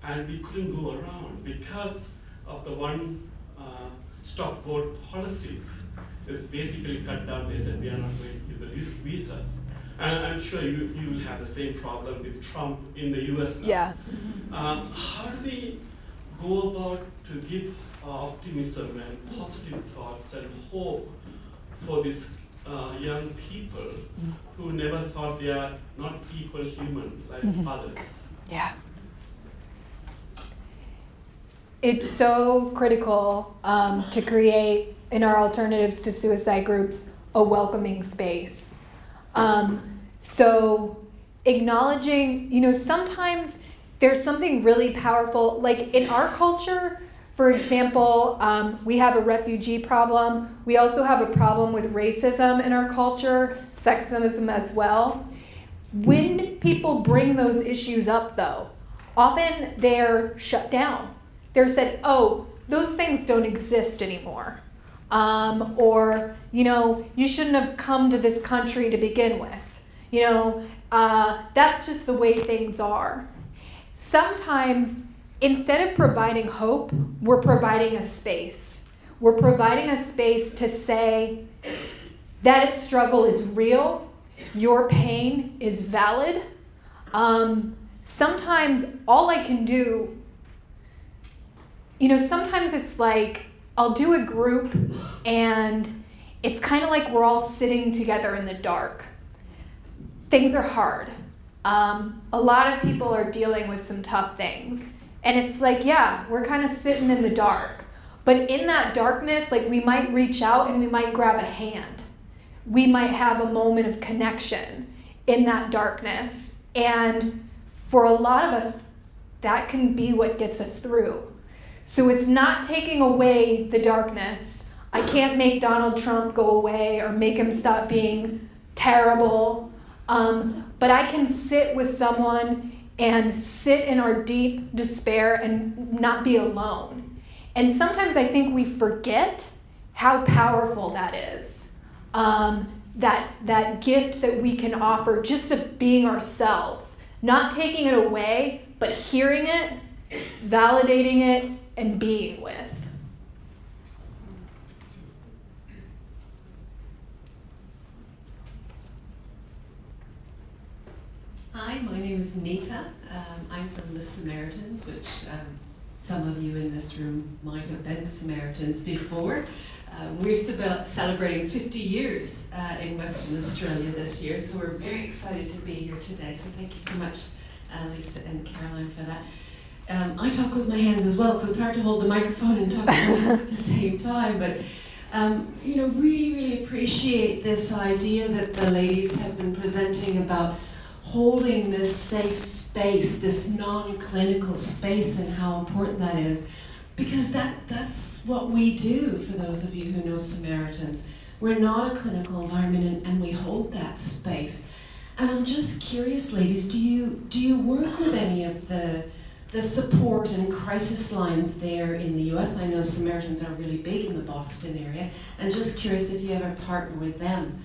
and we couldn't go around because of the one-stop board policies. It's basically cut down. They said we are not going to give the visas, and I'm sure you will have the same problem with Trump in the U.S. now. Yeah. How do we go about to give optimism and positive thoughts and hope for these young people who never thought they are not equal human like others? Yeah. It's so critical to create, in our alternatives to suicide groups, a welcoming space. So acknowledging, sometimes there's something really powerful, like in our culture, for example, we have a refugee problem. We also have a problem with racism in our culture, sexism as well. When people bring those issues up, though, often they're shut down. They're said, oh, those things don't exist anymore. or, you shouldn't have come to this country to begin with. That's just the way things are. Sometimes, instead of providing hope, we're providing a space. We're providing a space to say that struggle is real, your pain is valid. Sometimes all I can do, sometimes it's like I'll do a group and it's kind of like we're all sitting together in the dark. Things are hard. A lot of people are dealing with some tough things. And it's like, yeah, we're kind of sitting in the dark. But in that darkness, like, we might reach out and we might grab a hand. We might have a moment of connection in that darkness. And for a lot of us, that can be what gets us through. So it's not taking away the darkness. I can't make Donald Trump go away or make him stop being terrible. But I can sit with someone and sit in our deep despair and not be alone. And sometimes I think we forget how powerful that is. That gift that we can offer just of being ourselves, not taking it away, but hearing it, validating it, and being with. Hi, my name is Nita. I'm from the Samaritans, which some of you in this room might have been Samaritans before. We're celebrating 50 years in Western Australia this year, so we're very excited to be here today. So thank you so much, Lisa and Caroline, for that. I talk with my hands as well, so it's hard to hold the microphone and talk with my hands at the same time. But really appreciate this idea that the ladies have been presenting about holding this safe space, this non-clinical space, and how important that is. Because that's what we do, for those of you who know Samaritans. We're not a clinical environment, and we hold that space. And I'm just curious, ladies, do you work with any of the support and crisis lines there in the US? I know Samaritans are really big in the Boston area, and just curious if you ever partner with them.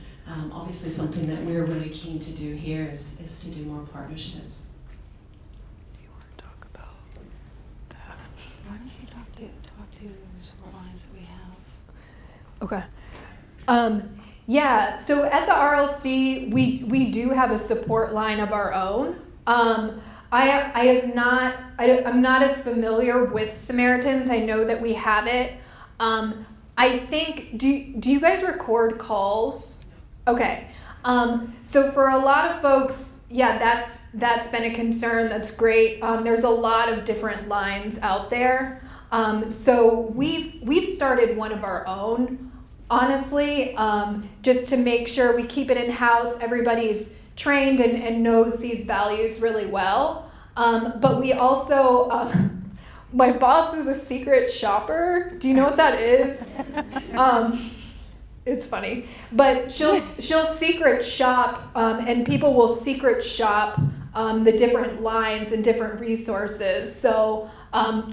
Obviously something that we're really keen to do here is to do more partnerships. Do you want to talk about that? Why don't you talk to the support lines that we have? Okay. Yeah, so at the RLC, we do have a support line of our own. I'm not as familiar with Samaritans. I know that we have it. I think, do you guys record calls? Okay. So for a lot of folks, yeah, that's been a concern. That's great. There's a lot of different lines out there. So we've started one of our own, honestly, just to make sure we keep it in-house. Everybody's trained and knows these values really well. But we also, my boss is a secret shopper. Do you know what that is? It's funny, but she'll secret shop, and people will secret shop the different lines and different resources. So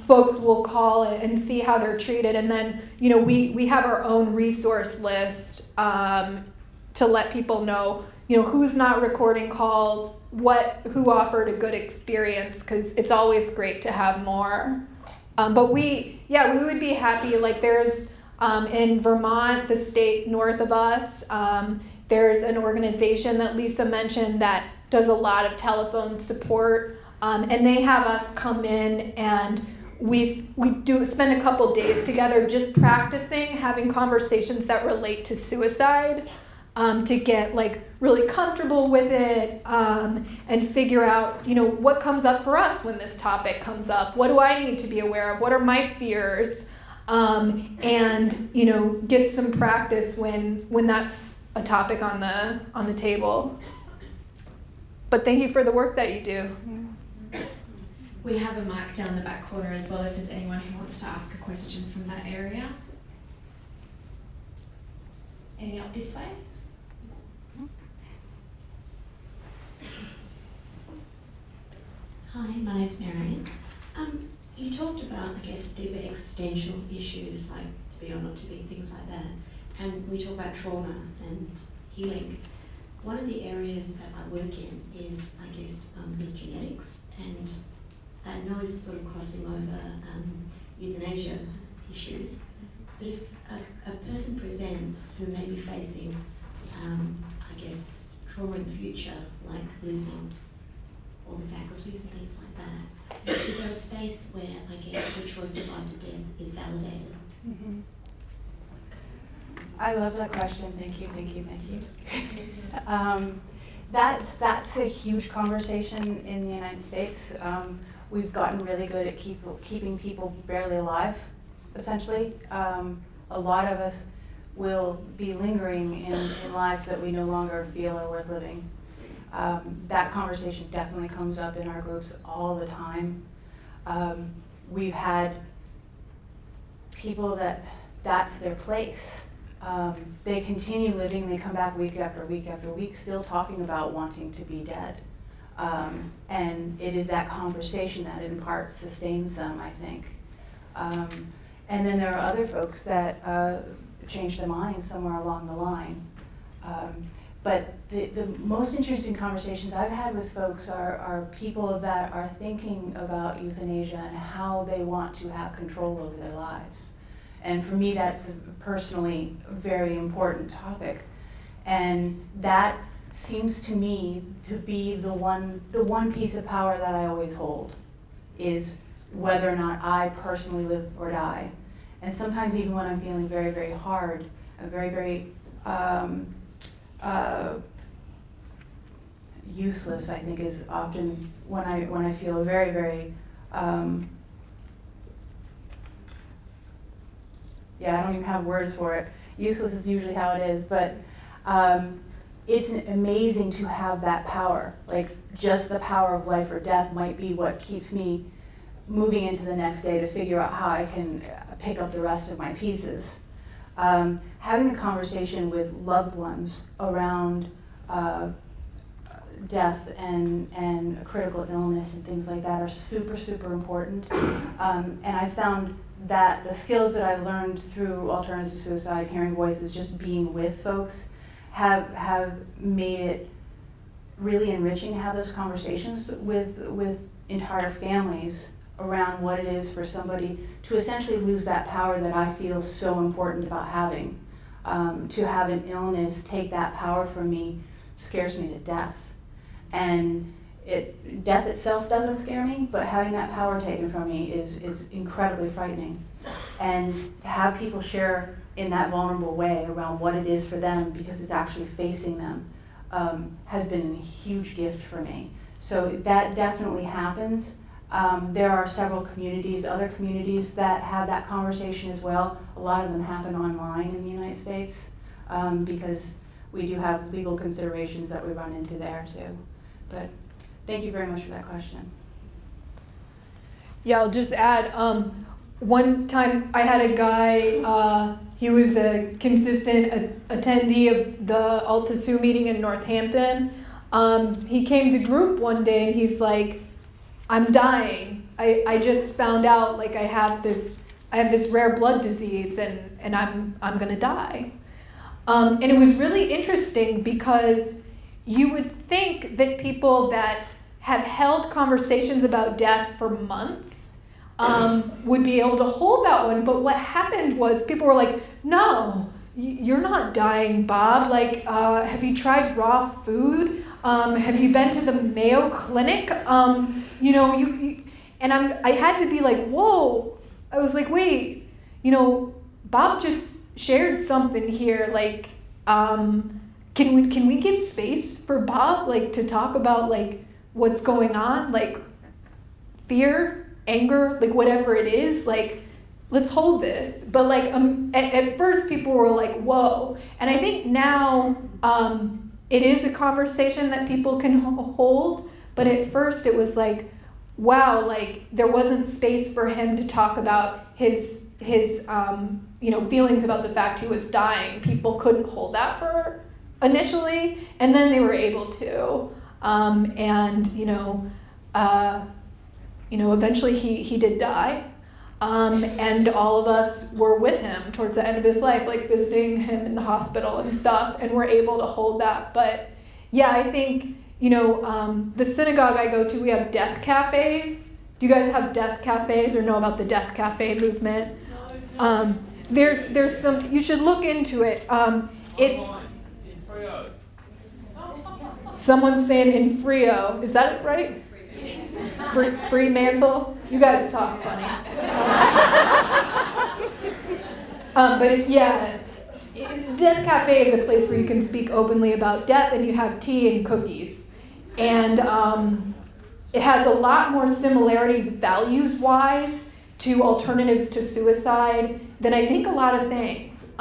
folks will call it and see how they're treated, and then we have our own resource list to let people know who's not recording calls, who offered a good experience, because it's always great to have more. But we would be happy. Like there's. In Vermont, the state north of us, there's an organization that Lisa mentioned that does a lot of telephone support, and they have us come in and we do spend a couple days together just practicing having conversations that relate to suicide, to get like really comfortable with it, and figure out what comes up for us when this topic comes up. What do I need to be aware of? What are my fears? And get some practice when that's a topic on the table. But thank you for the work that you do. We have a mic down the back corner as well if there's anyone who wants to ask a question from that area. Any up this way? Hi, my name's Marianne. You talked about, I guess, deeper existential issues like be or not to be, things like that. And we talk about trauma and healing. One of the areas that I work in is, I guess, is genetics, and I know it's sort of crossing over euthanasia issues. But if a person presents who may be facing, I guess, trauma in the future, like losing all the faculties and things like that, is there a space where, I guess, the choice of life or death is validated? Mm-hmm. I love that question. Thank you. That's a huge conversation in the United States. We've gotten really good at keeping people barely alive, essentially. A lot of us will be lingering in lives that we no longer feel are worth living. That conversation definitely comes up in our groups all the time. We've had people that's their place. They continue living, they come back week after week after week still talking about wanting to be dead. And it is that conversation that in part sustains them, I think. And then there are other folks that change their minds somewhere along the line. But the most interesting conversations I've had with folks are people that are thinking about euthanasia and how they want to have control over their lives. And for me, that's a personally very important topic. And that seems to me to be the one piece of power that I always hold, is whether or not I personally live or die. And sometimes even when I'm feeling very, very hard, very, very useless, I think, is often when I feel very, very I don't even have words for it. Useless is usually how it is, but it's amazing to have that power. Like, just the power of life or death might be what keeps me moving into the next day to figure out how I can pick up the rest of my pieces. Having a conversation with loved ones around death and critical illness and things like that are super, super important. And I found that the skills that I've learned through alternative suicide, hearing voices, just being with folks, have made it really enriching to have those conversations with entire families around what it is for somebody to essentially lose that power that I feel so important about having. To have an illness take that power from me scares me to death. And death itself doesn't scare me, but having that power taken from me is incredibly frightening. And to have people share in that vulnerable way around what it is for them, because it's actually facing them, has been a huge gift for me. So that definitely happens. There are several communities, other communities that have that conversation as well. A lot of them happen online in the United States, because we do have legal considerations that we run into there too. But thank you very much for that question. Yeah, I'll just add, one time I had a guy, he was a consistent attendee of the Alta Sioux meeting in Northampton. He came to group one day and he's like, I'm dying. I just found out, like, I have this rare blood disease and I'm gonna die. And it was really interesting because you would think that people that have held conversations about death for months would be able to hold that one. But what happened was people were like, no, you're not dying, Bob. Like, have you tried raw food? Have you been to the Mayo Clinic? And I had to be like, whoa. I was like, wait, Bob just shared something here. Like, can we give space for Bob, like, to talk about, like, what's going on, like fear, anger, like whatever it is, like, let's hold this. But like at first people were like, whoa. And I think now it is a conversation that people can hold, but at first it was like, wow, like there wasn't space for him to talk about his feelings about the fact he was dying. People couldn't hold that for initially, and then they were able to. Eventually he did die. And all of us were with him towards the end of his life, like visiting him in the hospital and stuff, and we're able to hold that. But yeah, I think, the synagogue I go to, we have death cafes. Do you guys have death cafes or know about the death cafe movement? There's some, you should look into it. It's, someone's saying in Frio, is that it right? Fremantle? You guys talk funny. But yeah, Death Cafe is a place where you can speak openly about death, and you have tea and cookies. And it has a lot more similarities values-wise to alternatives to suicide than I think a lot of things.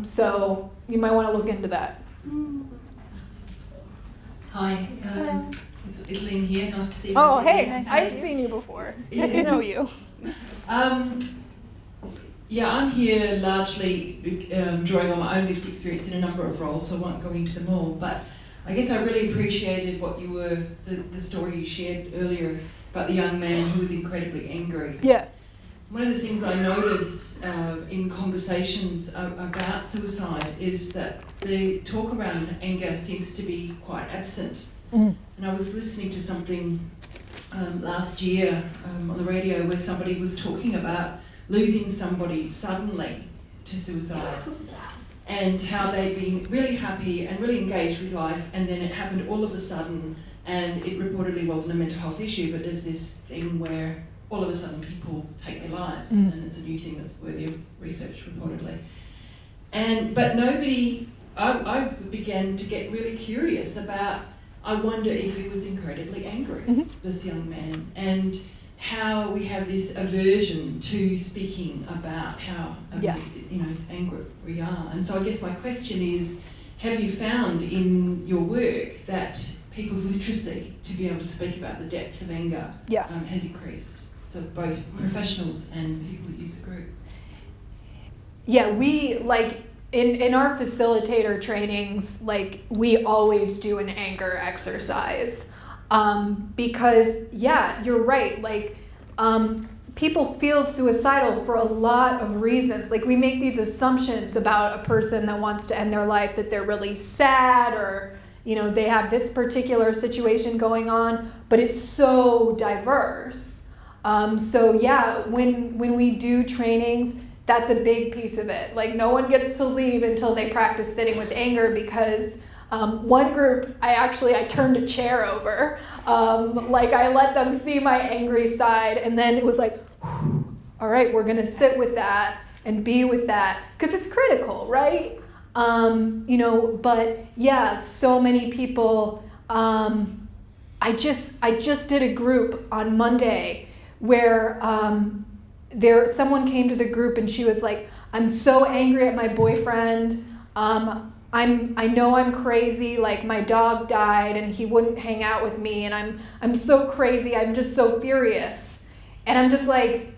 So you might want to look into that. Hi, it's Lynn here. Nice to see you. Oh, hey, I've seen you before. Yeah. I know you. Yeah, I'm here largely drawing on my own lived experience in a number of roles, so I won't go into them all. But I guess I really appreciated what you were, the story you shared earlier about the young man who was incredibly angry. Yeah. One of the things I notice in conversations about suicide is that the talk around anger seems to be quite absent. And I was listening to something last year on the radio where somebody was talking about losing somebody suddenly to suicide and how they'd been really happy and really engaged with life, and then it happened all of a sudden, and it reportedly wasn't a mental health issue, but there's this thing where all of a sudden people take their lives, and it's a new thing that's worthy of research reportedly. But nobody, I began to get really curious about, I wonder if he was incredibly angry, this young man, and how we have this aversion to speaking about how angry we are. And so I guess my question is, have you found in your work that people's literacy to be able to speak about the depth of anger has increased? So both professionals and people that use the group. Yeah, we in our facilitator trainings, we always do an anger exercise. Because you're right, people feel suicidal for a lot of reasons. We make these assumptions about a person that wants to end their life, that they're really sad or, they have this particular situation going on, but it's so diverse. When we do trainings, that's a big piece of it. No one gets to leave until they practice sitting with anger, because one group, I turned a chair over. I let them see my angry side, and then it was all right, we're gonna sit with that and be with that, because it's critical, right? But yeah, so many people, I just did a group on Monday where someone came to the group and she was like, I'm so angry at my boyfriend. I know I'm crazy, my dog died and he wouldn't hang out with me, and I'm so crazy, I'm just so furious. And I'm just like,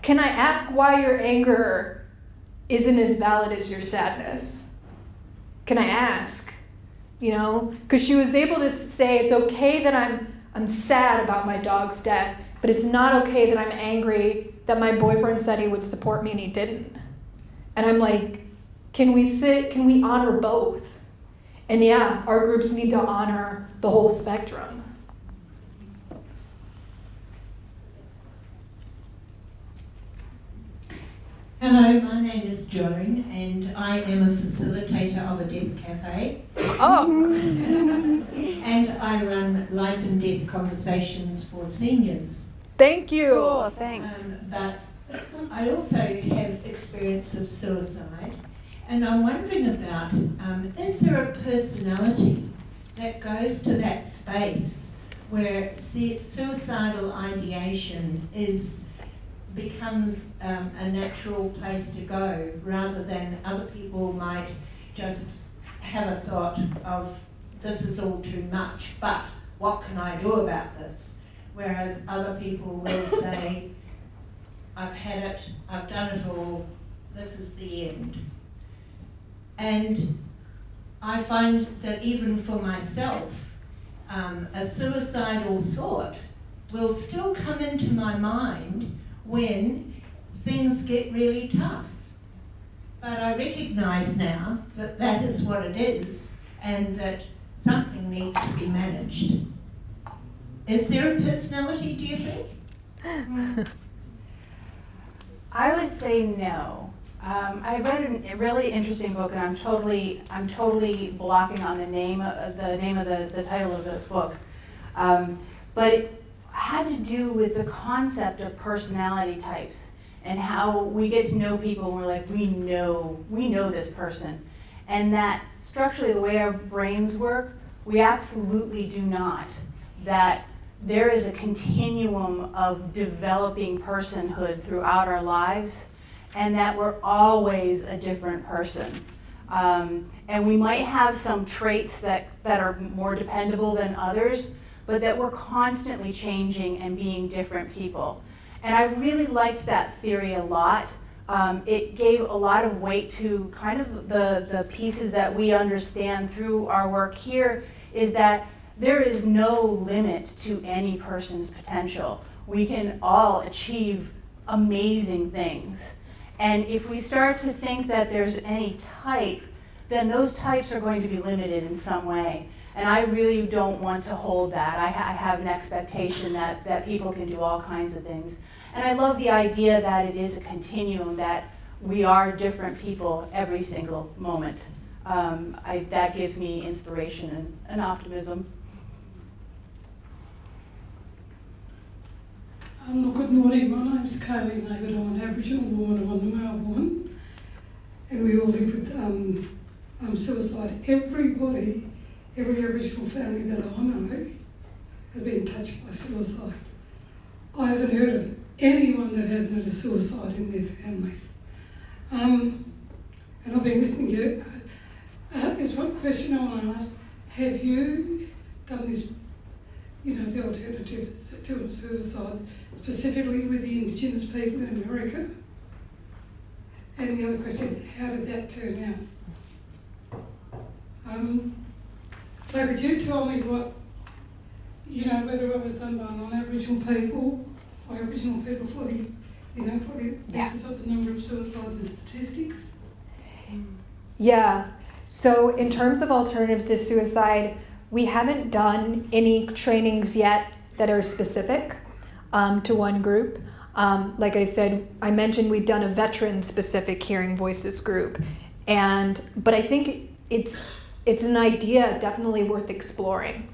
can I ask why your anger isn't as valid as your sadness? Can I ask? Because she was able to say it's okay that I'm sad about my dog's death, but it's not okay that I'm angry that my boyfriend said he would support me and he didn't. And I'm like, can we honor both? And yeah, our groups need to honor the whole spectrum. Hello, my name is Joan, and I am a facilitator of a death cafe. Oh. And I run life and death conversations for seniors. Thank you. Cool, thanks. But I also have experience of suicide, and I'm wondering about, is there a personality that goes to that space where suicidal ideation becomes a natural place to go, rather than other people might just have a thought of, this is all too much, but what can I do about this? Whereas other people will say, I've had it, I've done it all, this is the end. And I find that even for myself, a suicidal thought will still come into my mind when things get really tough. But I recognise now that that is what it is and that something needs to be managed. Is there a personality, do you think? I would say no. I read a really interesting book, and I'm totally blocking on the name of the title of the book. But it had to do with the concept of personality types and how we get to know people and we're like, we know this person. And that structurally the way our brains work, we absolutely do not. That there is a continuum of developing personhood throughout our lives, and that we're always a different person. And we might have some traits that are more dependable than others, but that we're constantly changing and being different people. And I really liked that theory a lot. It gave a lot of weight to kind of the pieces that we understand through our work here, is that there is no limit to any person's potential. We can all achieve amazing things. And if we start to think that there's any type, then those types are going to be limited in some way. And I really don't want to hold that. I have an expectation that people can do all kinds of things. And I love the idea that it is a continuum, that we are different people every single moment. That gives me inspiration and optimism. Good morning, my name's Kaylee Nagel. I'm an Aboriginal woman of the Melbourne, and we all live with suicide. Every Aboriginal family that I know has been touched by suicide. I haven't heard of anyone that hasn't had a suicide in their families. And I've been listening to you. There's one question I want to ask. Have you done this, the alternative to suicide, specifically with the Indigenous people in America? And the other question, how did that turn out? So could you tell me what, whether it was done by non-Aboriginal people or Aboriginal people for the because of the number of suicide and the statistics? Yeah. So in terms of alternatives to suicide, we haven't done any trainings yet that are specific to one group. Like I mentioned we've done a veteran-specific Hearing Voices group, but I think it's an idea definitely worth exploring.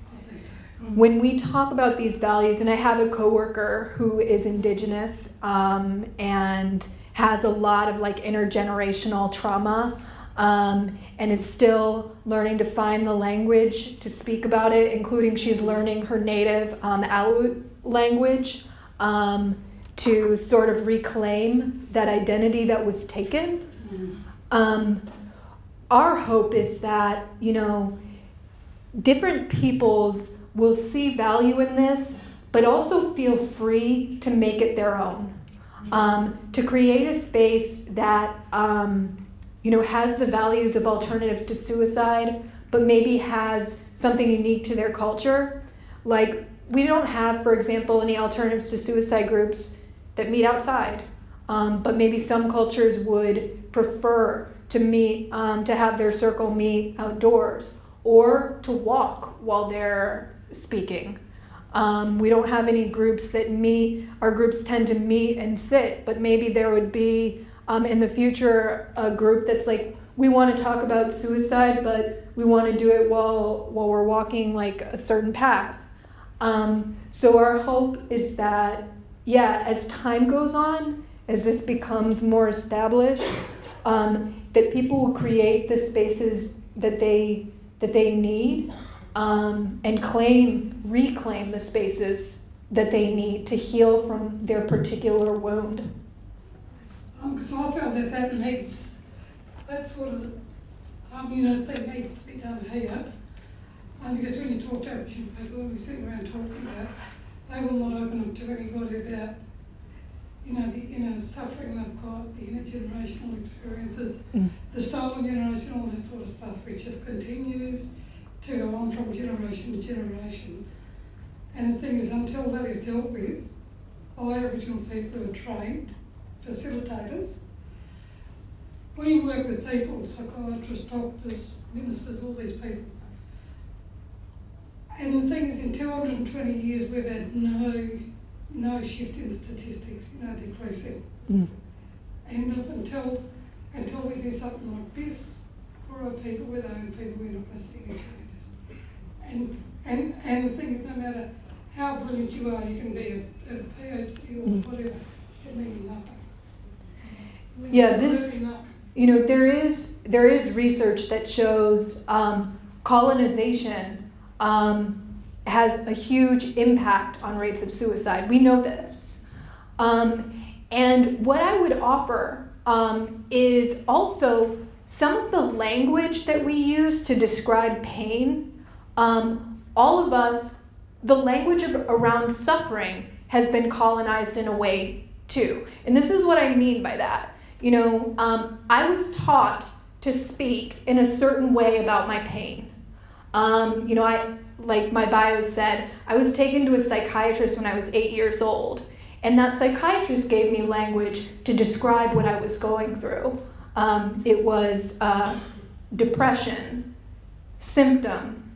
When we talk about these values, and I have a coworker who is Indigenous and has a lot of intergenerational trauma, and is still learning to find the language to speak about it, including she's learning her native Aleut language to sort of reclaim that identity that was taken. Our hope is that, different peoples will see value in this, but also feel free to make it their own. To create a space that, has the values of alternatives to suicide, but maybe has something unique to their culture. Like, we don't have, for example, any alternatives to suicide groups that meet outside, but maybe some cultures would prefer to meet, to have their circle meet outdoors, or to walk while they're speaking. We don't have any groups that meet. Our groups tend to meet and sit, but maybe there would be in the future a group that's like, we want to talk about suicide, but we want to do it while we're walking a certain path. So our hope is that, as time goes on, as this becomes more established, that people will create the spaces that they need, and reclaim the spaces that they need to heal from their particular wound. Because I felt that needs, that sort of, thing needs to be done here. Because when you talk to Aboriginal people, when we sit around talking about, they will not open up to anybody about, the inner suffering they've got, the intergenerational experiences, the stolen generation, all that sort of stuff, which just continues to go on from generation to generation. And the thing is, until that is dealt with by Aboriginal people who are trained facilitators. We work with people, psychiatrists, doctors, ministers, all these people. And the thing is, in 220 years, we've had no shift in the statistics, decreasing. And up until we do something like this, for our people, with our own people, we're not going to see any changes. And the thing is, no matter how brilliant you are, you can be a PhD or whatever, it means nothing. Yeah, there is research that shows colonization has a huge impact on rates of suicide. We know this. And what I would offer is also some of the language that we use to describe pain. All of us, the language around suffering has been colonized in a way too. And this is what I mean by that. I was taught to speak in a certain way about my pain. Like my bio said, I was taken to a psychiatrist when I was 8 years old. And that psychiatrist gave me language to describe what I was going through. It was depression, symptom,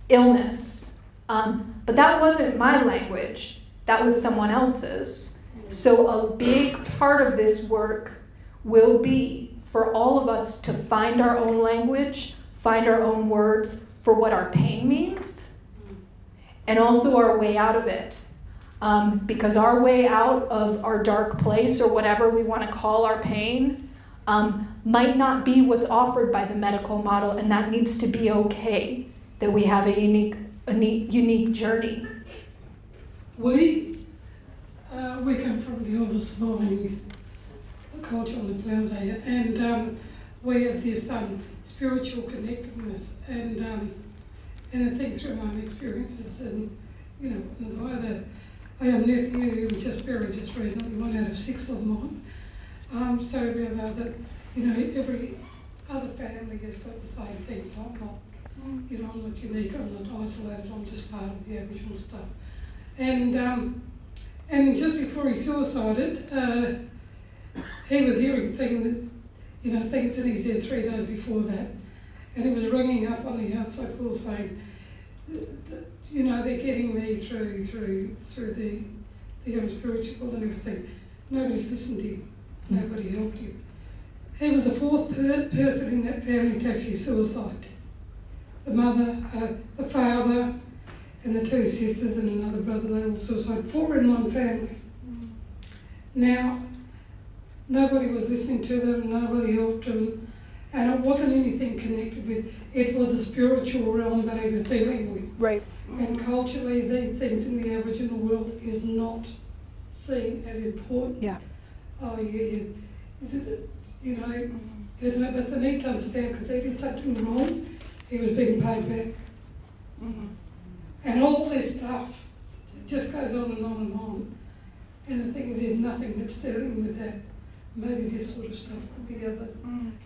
illness. But that wasn't my language. That was someone else's. So a big part of this work will be for all of us to find our own language, find our own words for what our pain means, and also our way out of it. Because our way out of our dark place, or whatever we want to call our pain, might not be what's offered by the medical model, and that needs to be okay, that we have a unique journey. We come from the oldest surviving culture on the planet here, and we have this spiritual connectedness, and I think through my own experiences, and I have a nephew who was just buried just recently, 1 out of 6 of mine. So we realised that every other family has got the same thing. So I'm not, I'm not unique. I'm not isolated. I'm just part of the Aboriginal stuff. And just before he suicided, he was hearing things that he said 3 days before that, and he was ringing up on the outside pool saying, they're getting me through the spiritual and everything. Nobody listened to him. Nobody helped him. He was the 4th person in that family to actually suicide. The mother, the father, and the 2 sisters and another brother, they all suicided. 4 in one family. Now, nobody was listening to them, nobody helped them, and it wasn't anything connected with, it was a spiritual realm that he was dealing with. Right. And culturally, these things in the Aboriginal world is not seen as important. Yeah. Oh, yeah. But they need to understand, because they did something wrong, he was being paid back. Mm-hmm. And all this stuff just goes on and on and on. And the thing is, there's nothing that's dealing with that. Maybe this sort of stuff could be the other,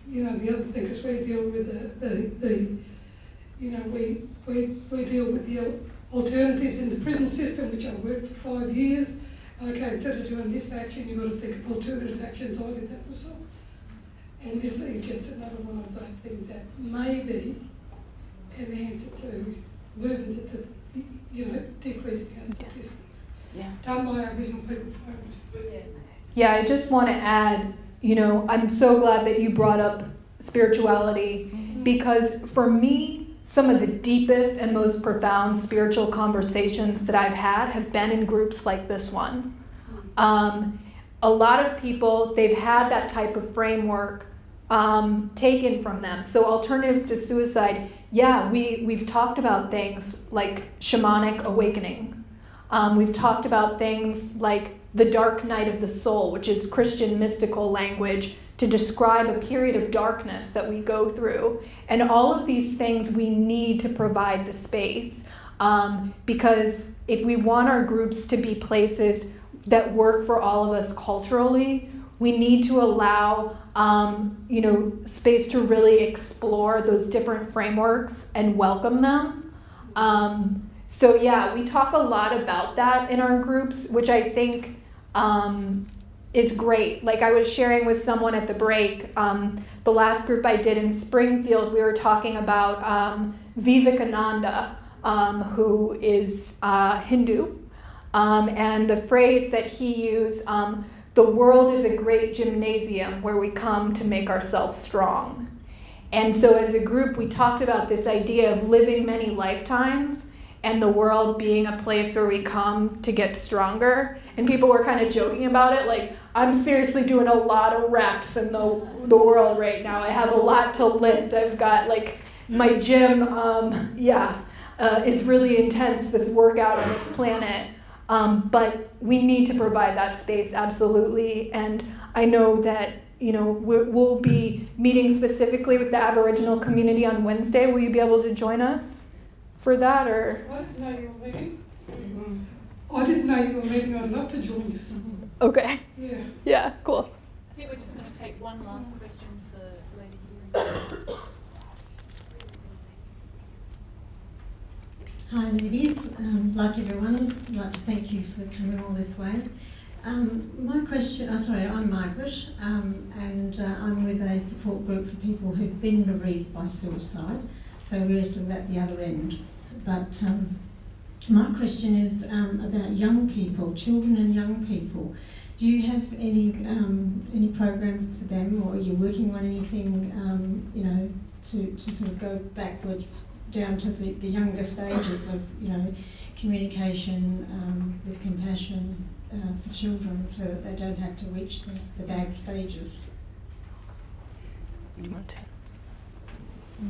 the other thing, because we deal with we deal with the alternatives in the prison system, which I worked for 5 years. Okay, instead of doing this action, you've got to think of alternative actions. I did that myself. And this is just another one of those things that may be an answer to moving it to, decreasing our statistics. Yeah. Done by Aboriginal people for Yeah, I just want to add, I'm so glad that you brought up spirituality, because for me, some of the deepest and most profound spiritual conversations that I've had have been in groups like this one. A lot of people, they've had that type of framework taken from them. So alternatives to suicide, yeah, we've talked about things like shamanic awakening. We've talked about things like the dark night of the soul, which is Christian mystical language to describe a period of darkness that we go through. And all of these things we need to provide the space, because if we want our groups to be places that work for all of us culturally, we need to allow space to really explore those different frameworks and welcome them. So yeah, we talk a lot about that in our groups, which I think is great. Like I was sharing with someone at the break, the last group I did in Springfield, we were talking about Vivekananda, who is Hindu, and the phrase that he used, the world is a great gymnasium where we come to make ourselves strong. And so as a group, we talked about this idea of living many lifetimes and the world being a place where we come to get stronger. And people were kind of joking about it, like, I'm seriously doing a lot of reps in the world right now. I have a lot to lift. I've got, like, my gym, is really intense, this workout on this planet. But we need to provide that space, absolutely. And I know that, we'll be meeting specifically with the Aboriginal community on Wednesday. Will you be able to join us for that, or? I didn't know you were meeting. I didn't know you were meeting. I'd love to join you. Okay. Yeah. Yeah, cool. I think we're just going to take one last question for the lady here. Hi ladies, like everyone, I'd like to thank you for coming all this way. My question, I'm Margaret, and I'm with a support group for people who've been bereaved by suicide, so we're sort of at the other end. But my question is about young people, children and young people. Do you have any programs for them, or are you working on anything, to sort of go backwards down to the younger stages of, communication with compassion for children, so that they don't have to reach the bad stages?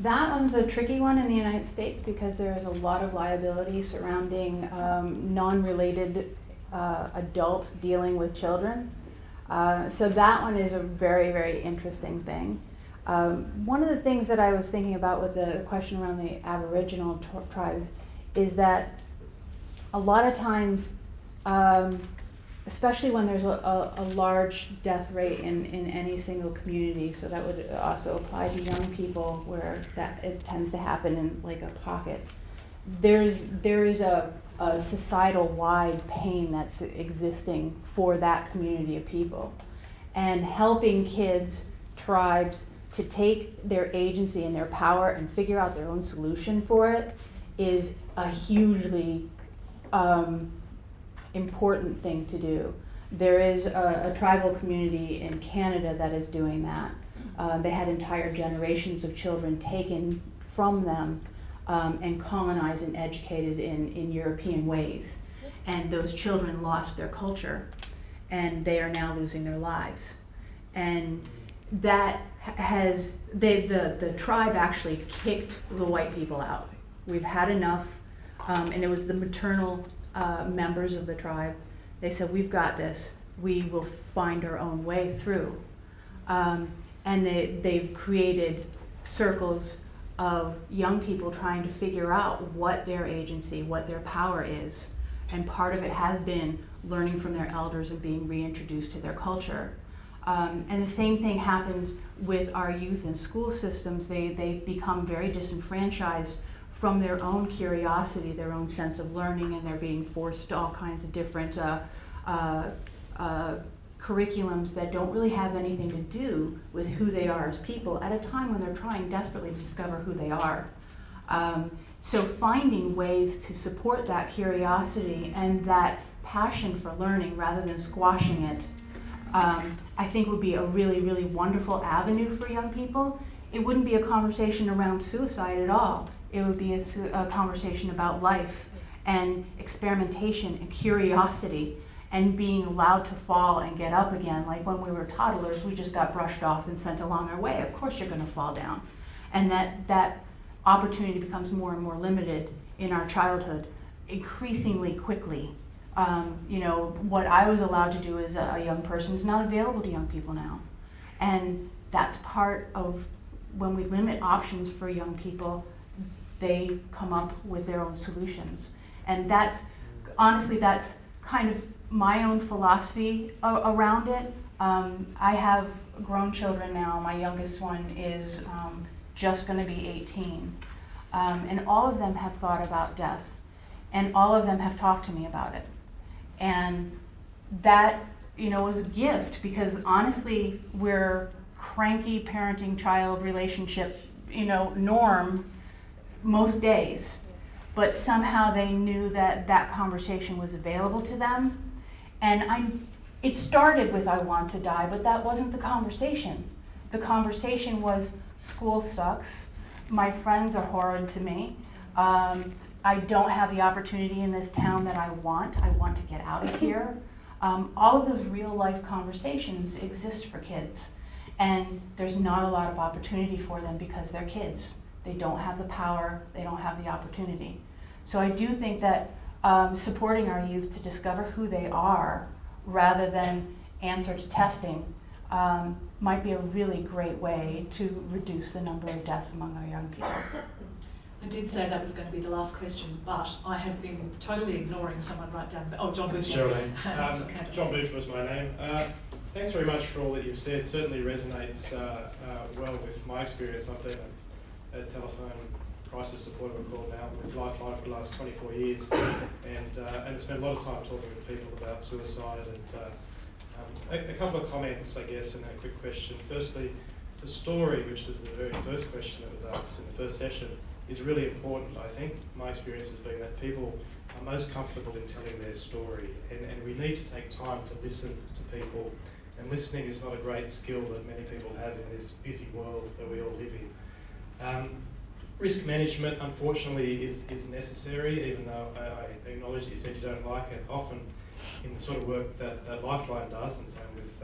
That one's a tricky one in the United States because there is a lot of liability surrounding non-related adults dealing with children. So that one is a very, very interesting thing. One of the things that I was thinking about with the question around the Aboriginal tribes is that a lot of times, especially when there's a large death rate in any single community, so that would also apply to young people where that it tends to happen in like a pocket. There is a societal wide pain that's existing for that community of people, and helping kids, tribes, to take their agency and their power and figure out their own solution for it is a hugely important thing to do. There is a tribal community in Canada that is doing that. They had entire generations of children taken from them and colonized and educated in European ways. And those children lost their culture, and they are now losing their lives. And that has, the tribe actually kicked the white people out. We've had enough, and it was the maternal members of the tribe. They said, we've got this, we will find our own way through. And they've created circles of young people trying to figure out what their agency, what their power is. And part of it has been learning from their elders and being reintroduced to their culture. And the same thing happens with our youth and school systems. They become very disenfranchised from their own curiosity, their own sense of learning, and they're being forced to all kinds of different curriculums that don't really have anything to do with who they are as people at a time when they're trying desperately to discover who they are. So finding ways to support that curiosity and that passion for learning rather than squashing it, I think would be a really, really wonderful avenue for young people. It wouldn't be a conversation around suicide at all. It would be a conversation about life and experimentation and curiosity and being allowed to fall and get up again. Like when we were toddlers, we just got brushed off and sent along our way. Of course you're gonna fall down. And that opportunity becomes more and more limited in our childhood, increasingly quickly. What I was allowed to do as a young person is not available to young people now. And that's part of when we limit options for young people, they come up with their own solutions. And that's kind of my own philosophy around it. I have grown children now. My youngest one is just gonna be 18. And all of them have thought about death. and all of them have talked to me about it. And that, was a gift, because honestly, we're cranky parenting child relationship, norm most days. But somehow they knew that conversation was available to them. And it started with I want to die, but that wasn't the conversation. The conversation was school sucks, my friends are horrid to me, I don't have the opportunity in this town that I want to get out of here. All of those real life conversations exist for kids, and there's not a lot of opportunity for them because they're kids. They don't have the power, they don't have the opportunity. So I do think that supporting our youth to discover who they are rather than answer to testing might be a really great way to reduce the number of deaths among our young people. I did say that was going to be the last question, but I have been totally ignoring someone right down. Oh, John Booth. Geraldine. John Booth was my name. Thanks very much for all that you've said. Certainly resonates well with my experience. I've been a telephone crisis supporter, we're called now, with Lifeline for the last 24 years, and spent a lot of time talking with people about suicide. And a couple of comments, I guess, and a quick question. Firstly, the story, which was the very first question that was asked in the first session, is really important. I think my experience has been that people are most comfortable in telling their story, and we need to take time to listen to people. And listening is not a great skill that many people have in this busy world that we all live in. Risk management, unfortunately, is necessary, even though I acknowledge that you said you don't like it. Often in the sort of work that Lifeline does, and same with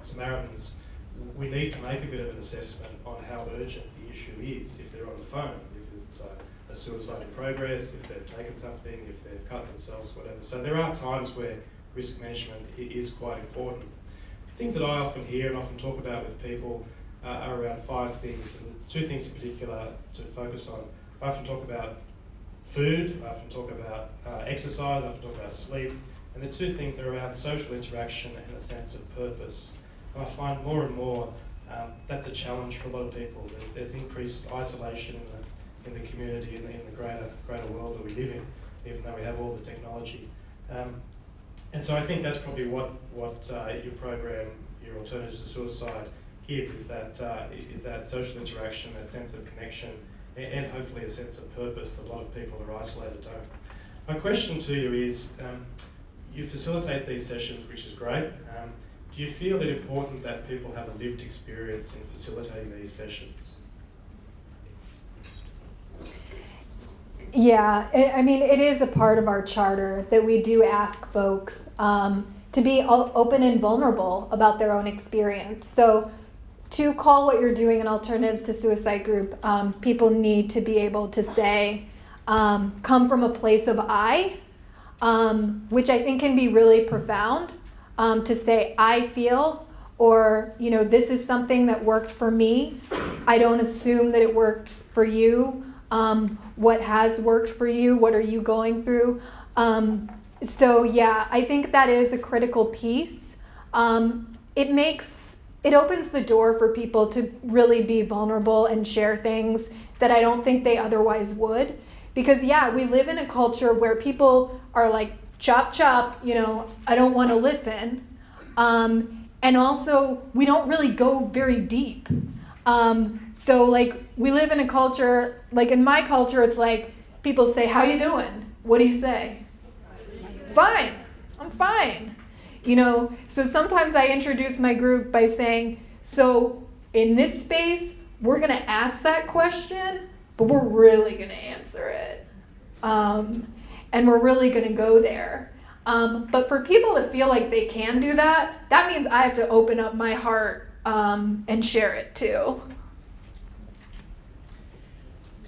Samaritans, we need to make a bit of an assessment on how urgent the issue is. If they're on the phone, if it's a suicide in progress, if they've taken something, if they've cut themselves, whatever. So there are times where risk management is quite important. Things that I often hear and often talk about with people are around 5 things, and 2 things in particular to focus on. I often talk about food, I often talk about exercise, I often talk about sleep, and the 2 things are around social interaction and a sense of purpose. And I find more and more that's a challenge for a lot of people. There's increased isolation in the community, in the greater world that we live in, even though we have all the technology. And so I think that's probably what your program, your Alternatives to Suicide, gives, is that social interaction, that sense of connection, and hopefully a sense of purpose that a lot of people who are isolated don't. My question to you is, you facilitate these sessions, which is great. Do you feel it important that people have a lived experience in facilitating these sessions? Yeah, I mean, it is a part of our charter that we do ask folks to be open and vulnerable about their own experience. So to call what you're doing an Alternatives to Suicide group, people need to be able to say, come from a place of I, which I think can be really profound, to say, I feel, or, this is something that worked for me. I don't assume that it worked for you. What has worked for you? What are you going through? So yeah, I think that is a critical piece. It opens the door for people to really be vulnerable and share things that I don't think they otherwise would. Because yeah, we live in a culture where people are like, chop, chop, I don't want to listen. And also, we don't really go very deep. So like, we live in a culture, like in my culture, it's like, people say, how you doing? What do you say? Fine, I'm fine. So sometimes I introduce my group by saying, so in this space, we're gonna ask that question, but we're really gonna answer it. And we're really gonna go there. But for people to feel like they can do that, that means I have to open up my heart and share it too.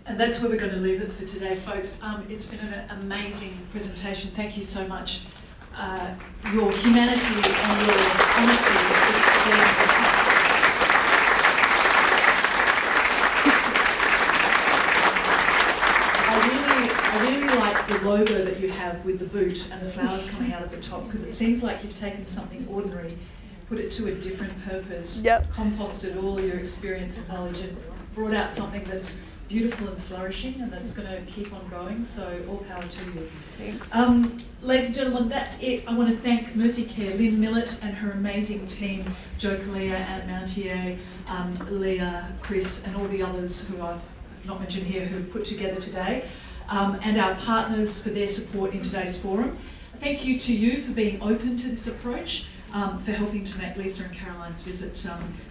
And that's where we're going to leave it for today, folks. It's been an amazing presentation. Thank you so much. Your humanity and your honesty is extraordinary. I really like the logo that you have with the boot and the flowers coming out of the top, because it seems like you've taken something ordinary, put it to a different purpose, composted all your experience and knowledge, and brought out something that's beautiful and flourishing, and that's going to keep on growing, so all power to you. Thanks. Ladies and gentlemen, that's it. I want to thank MercyCare, Lynn Millett and her amazing team, Joe Kalia, Anne Mountier, Leah, Chris, and all the others who I've not mentioned here who have put together today, and our partners for their support in today's forum. Thank you to you for being open to this approach, for helping to make Lisa and Caroline's visit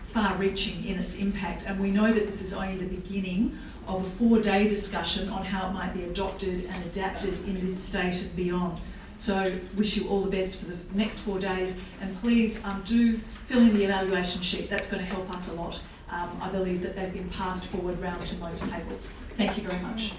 far-reaching in its impact. And we know that this is only the beginning of a 4-day discussion on how it might be adopted and adapted in this state and beyond. So wish you all the best for the next 4 days, and please do fill in the evaluation sheet. That's going to help us a lot. I believe that they've been passed forward round to most tables. Thank you very much.